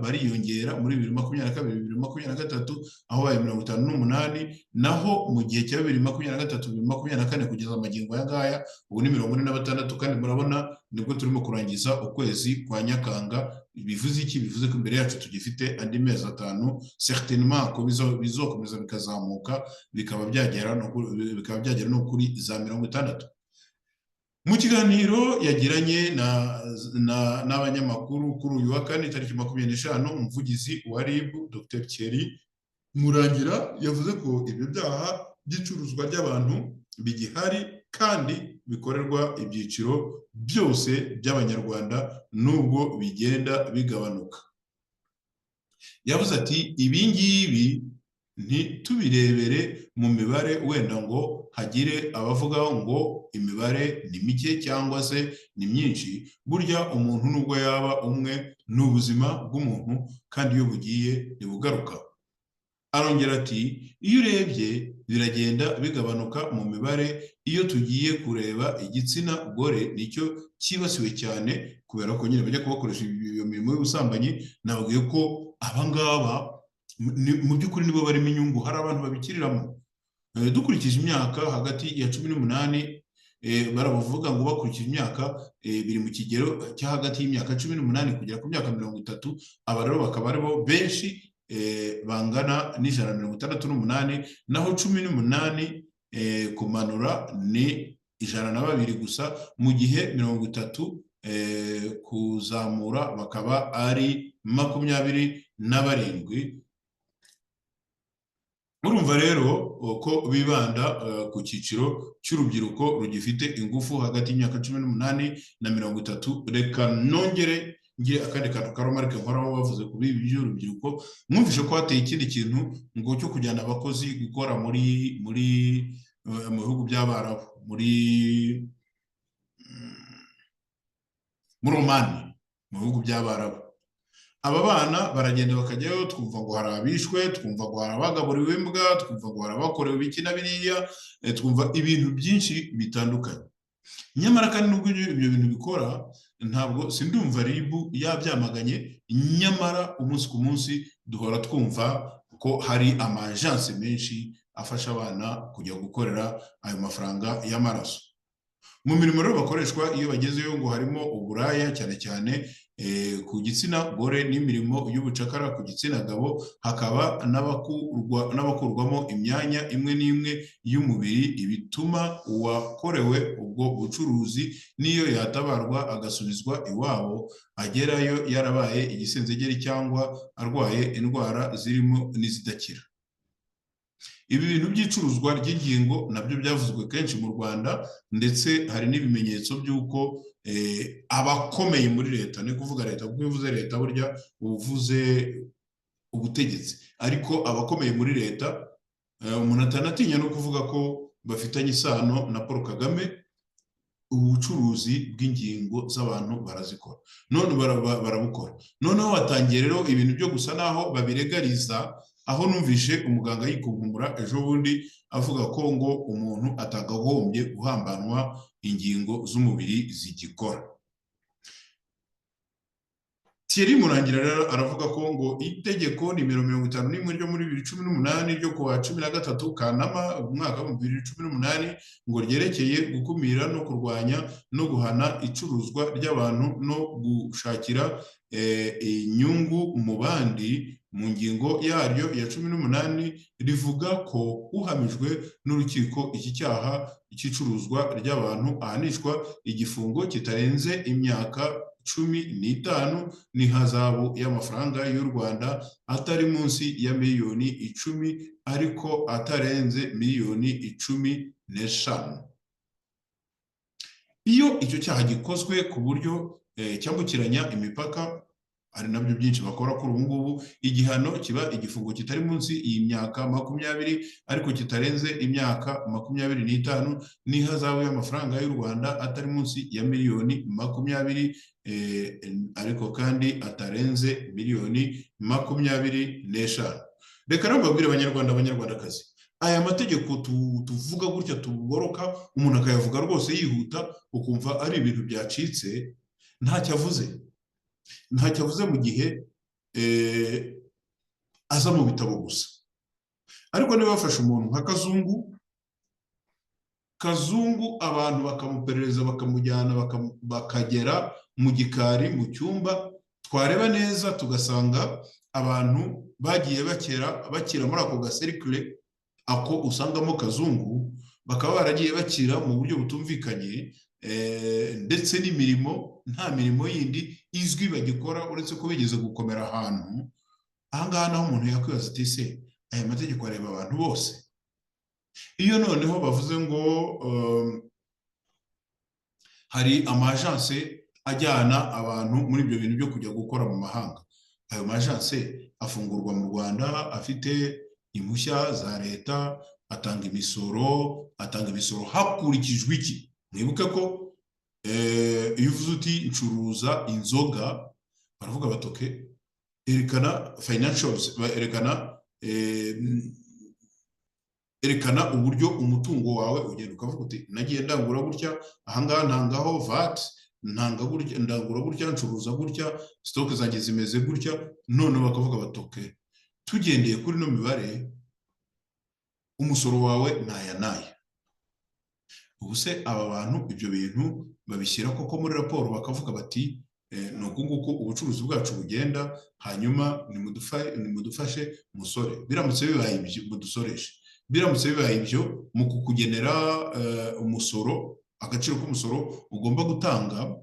[SPEAKER 4] bariyongera muri 2022-2023 aho bari 58, naho mu gihe cya 2023-2024 kugeza amagingo aya ngaya ubu ni 46, kandi murabona nibwo turimo kurangiza ukwezi kwa Nyakanga. Bivuze iki? Bivuze ko imbere yacu tugifite andi mezi 5 certainement ko bizokomeza bikazamuka bikaba byagera no kuri za 60. Mu kiganiro yagiranye n'abanyamakuru kuri uyu wa kane tariki 25, umuvugizi wa RIB Dr Thierry Murangira yavuze ko ibyo byaha by'icuruzwa ry'abantu bigihari kandi bikorerwa ibyiciro byose by'Abanyarwanda nubwo bigenda bigabanuka. Yavuze ati ibi ngibi ntitubirebere mu mibare wenda ngo hagire abavuga ngo imibare ni mike cyangwa se ni myinshi. Burya umuntu nubwo yaba umwe n'ubuzima bw'umuntu, kandi iyo bugiye ntibugaruka. Arongera ati iyo urebye biragenda bigabanuka mu mibare. Iyo tugiye kureba igitsina gore nicyo cyibasiwe cyane, kubera ko nyine bajya kubakoresha iyo mirimo y'ubusambanyi. Nabwiye ko abangaba mu by'ukuri nibo barimo inyungu, hari abantu babikiriramo. Dukurikije imyaka hagati ya 18, baravuga ngo bakurikije imyaka biri mu kigero cya hagati y'imyaka 18 kugera ku myaka 30. Aba rero bakaba aribo benshi bangana n'168, naho 18 kumanura ni 102 gusa, mu gihe 30 kuzamura bakaba ari 27. Urumva rero ko bibanda ku cyiciro cy'urubyiruko rugifite ingufu hagati y'imyaka 18 na 30. Reka nongere ngire akandi kantu karomarike nkoraho bavuze kuri ibi by'urubyiruko. Mwumvishe ko hateye ikindi kintu ngo cyo kujyana abakozi gukora mu bihugu by'Abarabu, muri Omani, mu bihugu by'Abarabu. Aba bana baragenda bakajyayo, twumva ngo hari abishwe, twumva ngo hari abagaburiwe imbwa, twumva ngo hari abakorewe ibiki na biriya, twumva ibintu byinshi bitandukanye. Nyamara kandi nubwo ibyo bintu bikora, ntabwo sindumva RIB yabyamaganye. Nyamara umunsi ku munsi duhora twumva ko hari amajanse menshi afasha abana kujya gukorera ayo mafaranga y'amaraso. Mu mirimo rero bakoreshwa iyo bagezeyo ngo harimo uburaya cyane cyane ku gitsina gore, n'imirimo y'ubucakara ku gitsina gabo, hakaba n'abakurwamo imyanya imwe n'imwe y'umubiri. Ibituma uwakorewe ubwo bucuruzi n'iyo yatabarwa agasubizwa iwabo, agerayo yarabaye igisenzegeri cyangwa arwaye indwara zirimo n'izidakira. Ibi bintu by'icuruzwa ry'ingingo nabyo byavuzwe kenshi mu Rwanda, ndetse hari n'ibimenyetso by'uko abakomeye muri leta, ni kuvuga leta, kuko uvuze leta burya uvuze ubutegetsi, ariko abakomeye muri leta umuntu atanatinya no kuvuga ko bafitanye isano na Paul Kagame. Ubucuruzi bw'ingingo z'abantu barazikora, none barabukora. Noneho batangiye rero ibintu byo gusa naho babiregariza aho numvishe umuganga yikunkumura ejo bundi avuga ko ngo umuntu atagagombye guhambanwa ingingo z'umubiri zigikora. Thierry Murangira rero aravuga ko ngo itegeko nimero 51 ryo muri 2018 ryo kuwa 13 Kanama umwaka wa 2018 ngo ryerekeye gukumira no kurwanya no guhana icuruzwa ry'abantu no gushakira inyungu mu bandi mu ngingo yaryo ya 18 rivuga ko uhamijwe n'urukiko iki cyaha cy'icuruzwa ry'abantu ahanishwa igifungo kitarenze imyaka 15 n'ihazabu y'amafaranga y'u Rwanda atari munsi ya miliyoni 10 ariko atarenze miliyoni 15. Iyo icyo cyaha gikozwe ku buryo cyambukiranya imipaka, hari nabyo byinshi bakora kuri ubu ngubu, igihano kiba igifungo kitari munsi y'imyaka 20 ariko kitarenze imyaka 25 n'ihazabu y'amafaranga y'u Rwanda atari munsi ya miliyoni 20 ariko kandi atarenze miliyoni 25. Reka rero mbabwire abanyarwandakazi, aya mategeko tuvuga gutya tuboroka, umuntu akayavuga rwose yihuta ukumva ari ibintu byacitse, ntacyo avuze mu gihe aza mu bitabo gusa. Ariko niba bafashe umuntu nka Kazungu abantu bakamuperereza bakamujyana bakagera mu gikari mu cyumba, twareba neza tugasanga abantu bagiye bakira muri ako gaserikule ako usangamo Kazungu, bakaba baragiye bakira mu buryo butumvikanye, ndetse n'imirimo nta mirimo yindi izwi bagikora uretse ko bigeze gukomera ahantu. Ahangaha naho umuntu yakwibaza ati se aya mategeko areba abantu bose? Iyo noneho bavuze ngo hari amajanse ajyana abantu muri ibyo bintu byo kujya gukora mu mahanga, ayo majanse afungurwa mu Rwanda afite impushya za leta, atanga imisoro hakurikijwe iki? Mwibuke ko iyo uvuze uti ncuruza inzoga, baravuga batoke erekana financials, erekana uburyo umutungo wawe ugenda, ukavuga uti nagiye ndangura gutya, ahangaha ntangaho VAT, ndangura gutya, ncuruza gutya, stock zanjye zimeze gutya. None bakavuga batoke tugendeye kuri no mibare umusoro wawe naya. Ubuse aba bantu ibyo bintu babishyira koko muri raporo bakavuga bati nuko nguko ubucuruzi bwacu bugenda, hanyuma nimudufashe musore. Biramutse bibaye ibyo mudusoreshe, biramutse bibaye ibyo mu kukugenera umusoro, agaciro k'umusoro ugomba gutanga,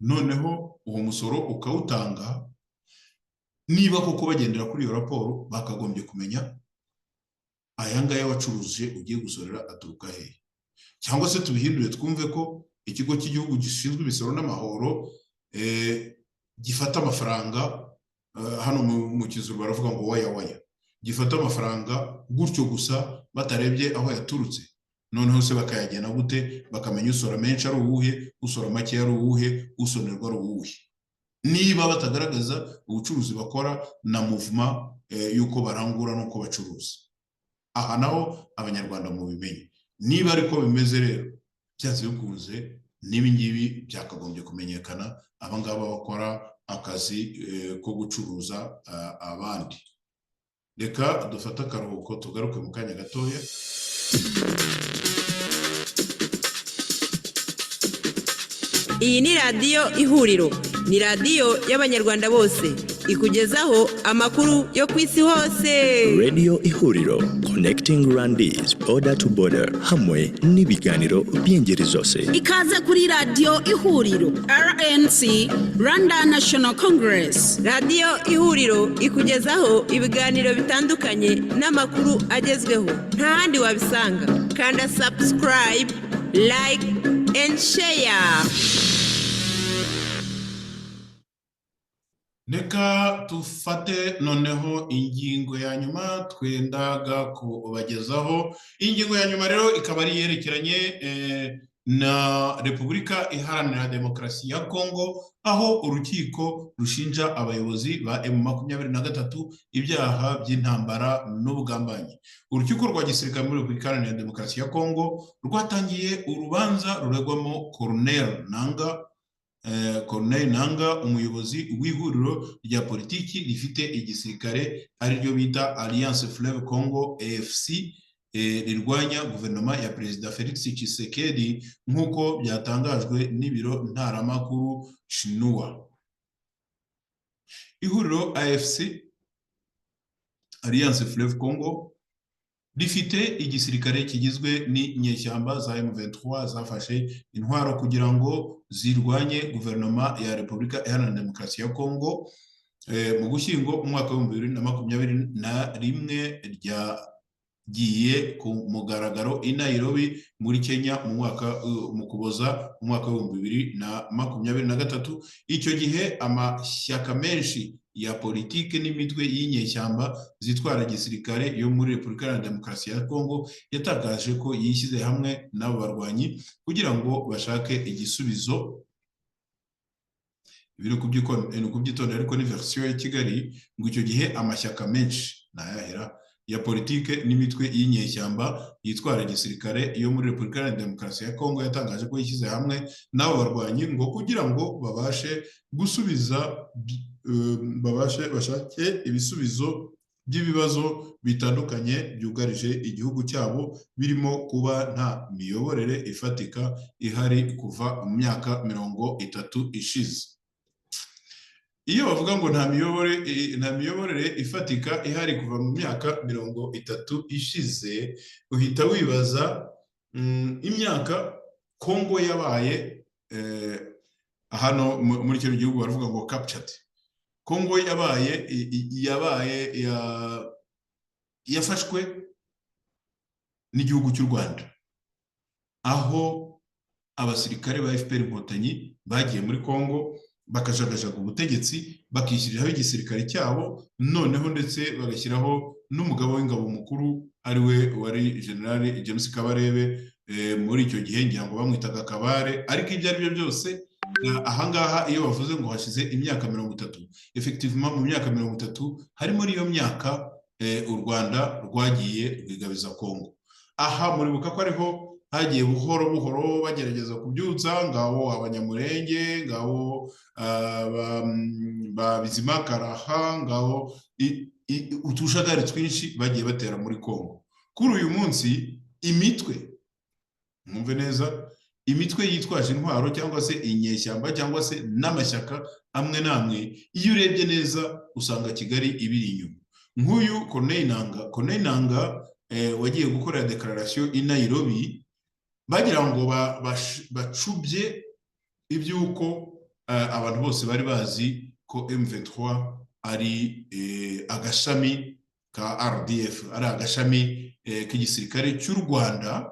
[SPEAKER 4] noneho uwo musoro ukawutanga, niba koko bagendera kuri iyo raporo bakagombye kumenya aya ngaya wacuruje ugiye gusorera aturuka hehe. Cyangwa se tubihindure twumve ko ikigo cy'igihugu gishinzwe imisoro n'amahoro gifata amafaranga, hano mu kizuru baravuga ngo waya, gifata amafaranga gutyo gusa batarebye aho yaturutse. Noneho se bakayagena gute bakamenya usora menshi ari uwuhe, usora make ari uwuhe, usonerwa ari uwuhe, niba batagaragaza ubucuruzi bakora na movement yuko barangura nuko bacuruza? Aha naho abanyarwanda mu bimenye niba ariko bimeze. Rero byanze bikunze niba ngibi byakagombye kumenyekana, abangaba bakora akazi ko gucuruza abandi. Reka dufate akaruhuko tugaruke mu kanya gatoya.
[SPEAKER 1] Iyi ni radiyo Ihuriro, ni radiyo y'abanyarwanda bose, ikugezaho amakuru yo ku isi hose.
[SPEAKER 2] Radio Ihuriro, connecting Rwandese border to border, hamwe n'ibiganiro by'ingeri zose.
[SPEAKER 3] Ikaze kuri radiyo Ihuriro, RNC, Rwanda National Congress.
[SPEAKER 1] Radiyo Ihuriro ikugezaho ibiganiro bitandukanye n'amakuru agezweho, nta handi wabisanga. Kanda subscribe, like and share.
[SPEAKER 4] Reka tufate noneho ingingo ya nyuma twendaga kubagezaho. Ingingo ya nyuma rero ikaba ari yerekeranye na Repubulika Iharanira Demokarasi ya Kongo, aho urukiko rushinja abayobozi ba M23 ibyaha by'intambara n'ubugambanyi. Urukiko rwa gisirikare muri Repubulika Iharanira Demokarasi ya Kongo rwatangiye urubanza ruregwamo Corneille Nangaa, umuyobozi w'ihuriro rya politiki rifite igisirikare ariryo bita Alliance Fleuve Congo AFC, rirwanya guverinoma ya Perezida Felix Tshisekedi nk'uko byatangajwe n'ibiro ntaramakuru Shinua. Ihuriro AFC, Alliance Fleuve Congo, rifite igisirikare kigizwe n'inyeshyamba za M23 zafashe intwaro kugira ngo zirwanye guverinoma ya Repubulika Iharanira Demokarasi ya Kongo. Mu Gushyingo umwaka wa 2021 ryagiye ku mugaragaro i Nairobi muri Kenya mu Kuboza umwaka wa 2023. Icyo gihe amashyaka menshi ya politike n'imitwe y'inyeshyamba zitwara gisirikare yo muri Repubulika Iharanira Demokarasi ya Kongo yatangaje ko yishyize hamwe n'abo barwanyi kugira ngo bashake igisubizo. Ibiro kubyitondera ariko ni version ya Kigali ngo icyo gihe amashyaka menshi nayahera ya politike n'imitwe y'inyeshyamba yitwara gisirikare yo muri Repubulika Iharanira Demokarasi ya Kongo yatangaje ko yishyize hamwe n'abo barwanyi ngo kugira ngo babashe gusubiza bashake ibisubizo by'ibibazo bitandukanye byugarije igihugu cyabo, birimo kuba nta miyoborere ifatika ihari kuva mu myaka 30 ishize. Iyo bavuga ngo nta miyoborere ifatika ihari kuva mu myaka 30 ishize, uhita wibaza imyaka Kongo yabaye hano muri kino gihugu baravuga ngo captured. Kongo yafashwe n'igihugu cy'u Rwanda, aho abasirikare ba FPR Inkotanyi bagiye muri Kongo bakajagajaga ubutegetsi, bakishyiriraho igisirikare cyabo, noneho ndetse bagashyiraho n'umugabo w'ingabo mukuru ariwe wari General James Kabarebe. Muri icyo gihe ngira ngo bamwitaga Kabare, ariko ibyo ari byo byose ahangaha iyo bavuze ngo hashize imyaka 30, effectivement mu myaka 30 hari muri iyo myaka u Rwanda rwagiye rwigabiza Kongo. Aha muribuka ko ariho hagiye buhoro buhoro bagerageza kubyutsa ngaho abanyamurenge, ngaho ba Bizima Karaha, ngaho utushagari twinshi bagiye batera muri Kongo. Kuri uyu munsi imitwe, mwumve neza, imitwe yitwaje intwaro cyangwa se inyeshyamba cyangwa se n'amashyaka amwe namwe, iyo urebye neza usanga Kigali ibiri inyuma. Nk'uyu Corneille Nangaa wagiye gukora declaration i Nairobi, bagira ngo bacubye ibyuko abantu bose bari bazi ko M23 ari agashami ka RDF, ari agashami k'igisirikare cy'u Rwanda.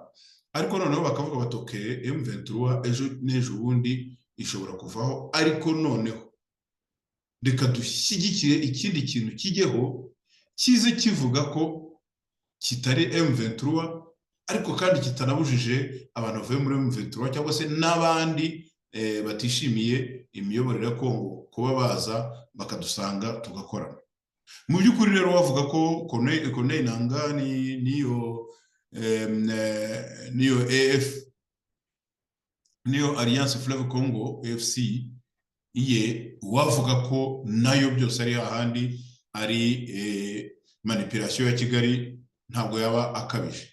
[SPEAKER 4] Ariko noneho bakavuga batoke M23 ejo n'ejo bundi ishobora kuvaho, ariko noneho reka dushyigikire ikindi kintu kijyeho kize kivuga ko kitari M23, ariko kandi kitanabujije abantu bavuye muri M23 cyangwa se n'abandi batishimiye imiyoborere ya Kongo kuba baza bakadusanga tugakorana. Mu by'ukuri rero bavuga ko Corneille Nangaa niyo AF, niyo Alliance Fleuve Congo AFC, iye wavuga ko nayo byose ari hahandi ari manipulation ya Kigali, ntabwo yaba akabije.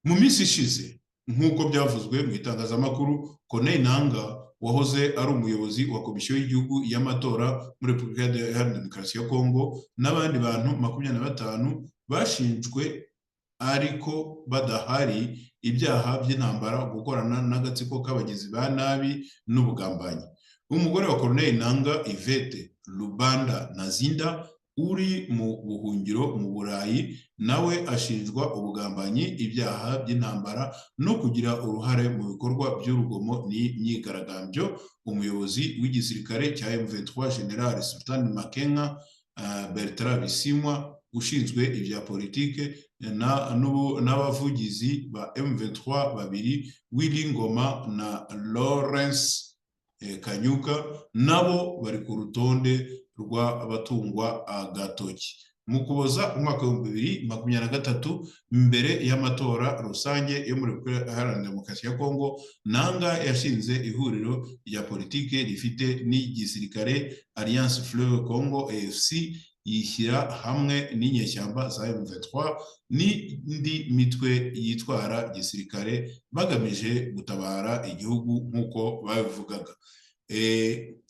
[SPEAKER 4] Mu minsi ishize nk'uko byavuzwe mu itangazamakuru, Corneille Nangaa wahoze ari umuyobozi wa komisiyo y'igihugu y'amatora muri Repubulika Iharanira Demokarasi ya Kongo n'abandi bantu 25 bashinjwe ariko badahari ibyaha by'intambara, gukorana n'agatsiko k'abagizi ba nabi n'ubugambanyi. Umugore wa Corneille Nangaa, Yvette Lubanda Nazinda, uri mu buhungiro mu Burayi, nawe ashinjwa ubugambanyi, ibyaha by'intambara no kugira uruhare mu bikorwa by'urugomo n'imyigaragambyo. Umuyobozi w'igisirikare cya M23 General Sultan Makenga Bertrand Bisimwa, ushinzwe ibya politike n'abavugizi ba M23 babiri Willy Ngoma na Lawrence Kanyuka nabo bari ku rutonde rw'abatungwa agatoki mu Kuboza umwaka wa 2023 mbere y'amatora rusange yo muri Repubulika Iharanira Demokarasi ya Kongo. Nanga yashinze ihuriro rya politike rifite n'igisirikare Alliance Fleuve Congo AFC yishyira hamwe n'inyeshyamba za M23 n'indi mitwe yitwara gisirikare bagamije gutabara igihugu nk'uko babivugaga.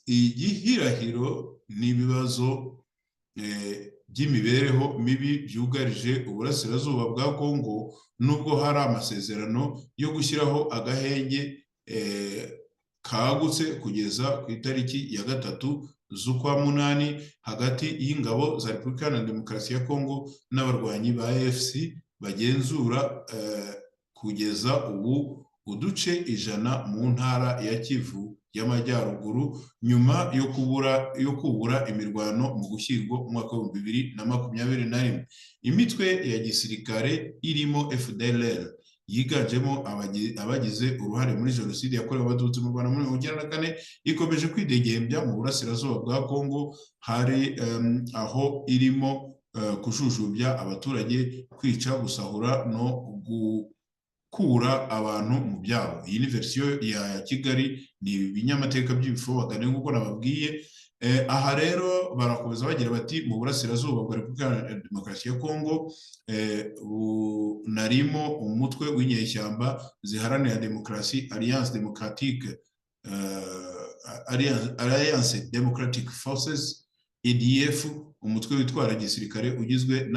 [SPEAKER 4] Igihirahiro n'ibibazo by'imibereho mibi byugarije uburasirazuba bwa Kongo, nubwo hari amasezerano yo gushyiraho agahenge kagutse kugeza ku itariki ya 3 z'ukwa munani hagati y'ingabo za Repubulika Iharanira Demokarasi ya Kongo n'abarwanyi ba AFC bagenzura kugeza ubu uduce 100 mu ntara ya Kivu y'Amajyaruguru nyuma yo kubura imirwano mu Gushyingo umwaka wa 2021. Imitwe ya gisirikare irimo FDLR yiganjemo abagize uruhare muri jenoside yakorewe abatutsi mu Rwanda muri 1994 ikomeje kwidegembya mu burasirazuba bwa Kongo. Hari aho irimo kujujubya abaturage, kwica, gusahura no gukura abantu mu byabo. Iyi ni version ya Kigali, ni ibinyamateka by'ibifobagane nk'uko nababwiye. Aha rero barakomeza bagira bati mu burasirazuba bwa Repubulika Iharanira Demokarasi ya Kongo narimo umutwe w'inyeshyamba ziharanira demokarasi Alliance Democratic Forces ADF, umutwe witwara gisirikare ugizwe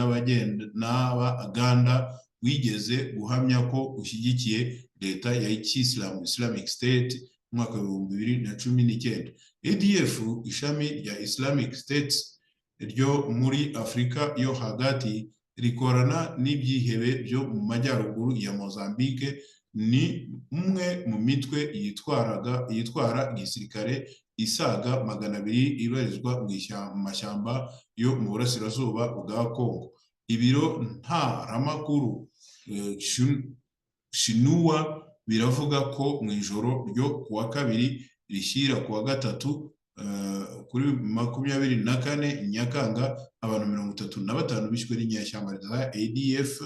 [SPEAKER 4] n'abaganda wigeze guhamya ko ushyigikiye leta ya Islamic State mwaka wa 2019. ADF ishami rya Islamic State ryo muri Afrika yo hagati rikorana n'ibyihebe byo mu majyaruguru ya Mozambique. Ni umwe mu mitwe yitwara gisirikare isaga 200 ibarizwa mu mashyamba yo mu burasirazuba bwa Kongo. Ibiro ntaramakuru Shinua biravuga ko mu ijoro ryo kuwa 2 rishyira kuwa 3 kuri 24 Nyakanga abantu 35 bishwe n'inyeshyamba za ADF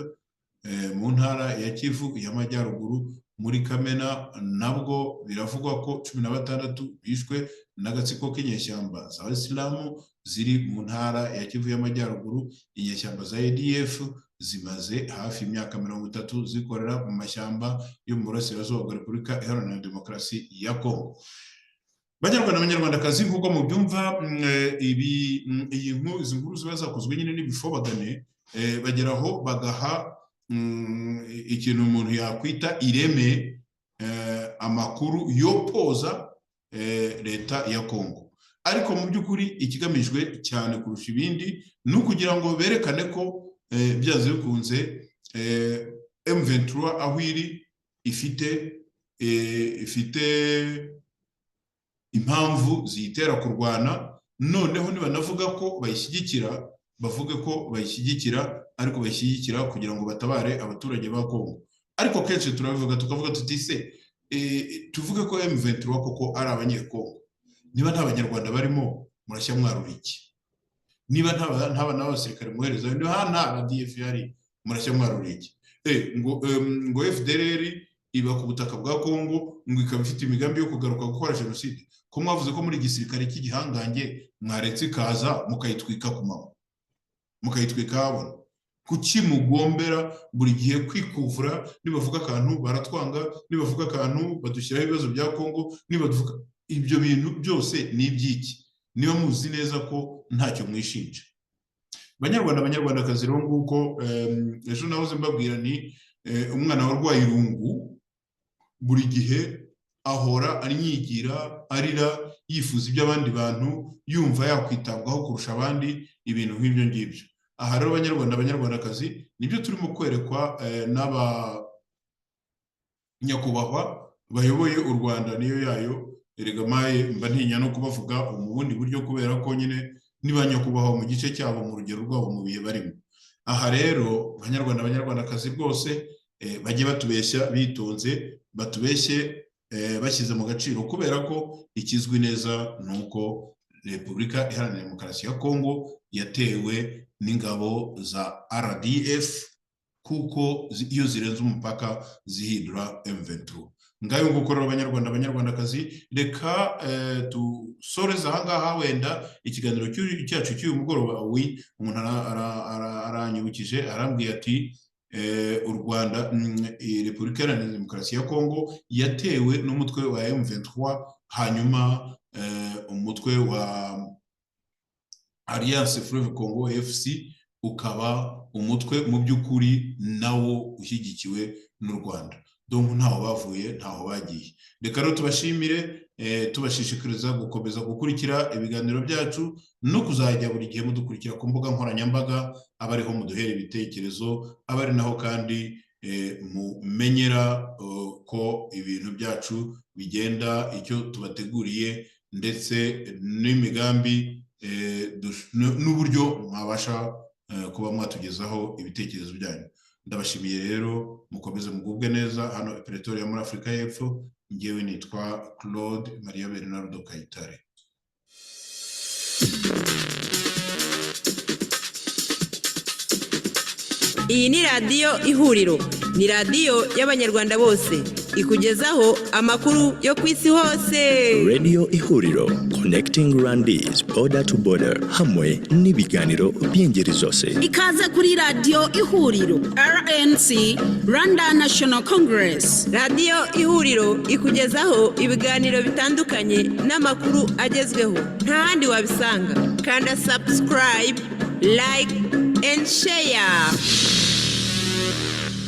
[SPEAKER 4] mu ntara ya Kivu y'Amajyaruguru. Muri Kamena nabwo biravugwa ko 16 bishwe n'agatsiko k'inyeshyamba za Islamu ziri mu ntara ya Kivu y'Amajyaruguru. Inyeshyamba za ADF zimaze hafi imyaka 30 zikorera mu mashyamba yo mu burasirazuba bwa Repubulika Iharanira Demokarasi ya Kongo. Banyarwandakazi, nk'uko mu byumva izi nkuru ziba zakozwe nyine n'ibifobagane, bageraho bagaha ikintu umuntu yakwita ireme amakuru yo poza leta ya Kongo. Ariko mu by'ukuri ikigamijwe cyane kurusha ibindi ni ukugira ngo berekane ko byaze bikunze M23 aho iri ifite impamvu ziyitera kurwana. Noneho nibanavuga ko bayishyigikira, bavuge ko bayishyigikira, ariko bayishyigikira kugira ngo batabare abaturage ba Kongo. Ariko kenshi turabivuga tukavuga tuti se tuvuge ko M23 koko ari abanyekongo, niba nta banyarwanda barimo murashya mwarura iki? Niba nta n'abasirikare muhereza, niba nta RDF yari murashya mwarura iki? Ngo FDLR iba ku butaka bwa Kongo, ngo ikaba ifite imigambi yo kugaruka gukora jenoside. Ko mwavuze ko muri gisirikare cy'igihangange mwaretse ikaza mukayitwika ku mama, mukayitwika habona. Kuki mugombera buri gihe kwikuvura? Nibavuga akantu baratwanga, nibavuga akantu badushyiraho ibibazo bya Kongo, nibavuga ibyo bintu byose ni ibyiki? Niba muzi neza ko ntacyo mwishinja. Banyarwandakazi rero nguko ejo nahoze mbabwira ni umwana warwaye irungu buri gihe ahora anyigira, arira, yifuza iby'abandi bantu, yumva yakwitabwaho kurusha abandi, ibintu nk'ibyo ngibyo. Aha rero banyarwandakazi nibyo turimo kwerekwa n'abanyakubahwa bayoboye u Rwanda niyo yayo. Erega maye mba ntinya no kubavuga mu bundi buryo kubera ko nyine niba nyakubahwa mu gice cyabo, mu rugero rwabo, mu bihe barimo. aha rero abanyarwandakazi rwose bajye batubeshya bitonze, batubeshye bashyize mu gaciro, kubera ko ikizwi neza ni uko Repubulika Iharanira Demokarasi ya Kongo yatewe n'ingabo za RDF, kuko iyo zirenze umupaka zihindura M23. Ngayo ngukorera abanyarwandakazi, reka dusoreze aha ngaha wenda ikiganiro cyacu cy'uyu mugoroba. Umuntu aranyibukije arambwiye ati u Rwanda, Repubulika Iharanira Demokarasi ya Kongo yatewe n'umutwe wa M23, hanyuma umutwe wa Alliance Fleuve Congo FC ukaba umutwe mu by'ukuri nawo ushyigikiwe n'u Rwanda. Donc ntaho bavuye ntaho bagiye. Reka rero tubashimire, tubashishikariza gukomeza gukurikira ibiganiro byacu no kuzajya buri gihe mudukurikira ku mbuga nkoranyambaga, abariho muduhera ibitekerezo, abari naho kandi mumenyera ko ibintu byacu bigenda, icyo tubateguriye ndetse n'imigambi n'uburyo mwabasha kuba mwatugezaho ibitekerezo byanyu. Ndabashimiye rero, mukomeze mugubwe neza hano i Pretoria muri Afurika y'Epfo. Ngewe nitwa Claude Maria Bernardo Kayitare.
[SPEAKER 1] Iyi ni radiyo Ihuriro, ni radiyo y'abanyarwanda bose, ikugezaho amakuru yo ku isi hose.
[SPEAKER 2] Radio Ihuriro, connecting Rwandese border to border, hamwe n'ibiganiro by'ingeri zose.
[SPEAKER 3] Ikaze kuri radiyo Ihuriro, RNC, Rwanda National Congress.
[SPEAKER 1] Radiyo Ihuriro ikugezaho ibiganiro bitandukanye n'amakuru agezweho, nta handi wabisanga. Kanda subscribe, like and share.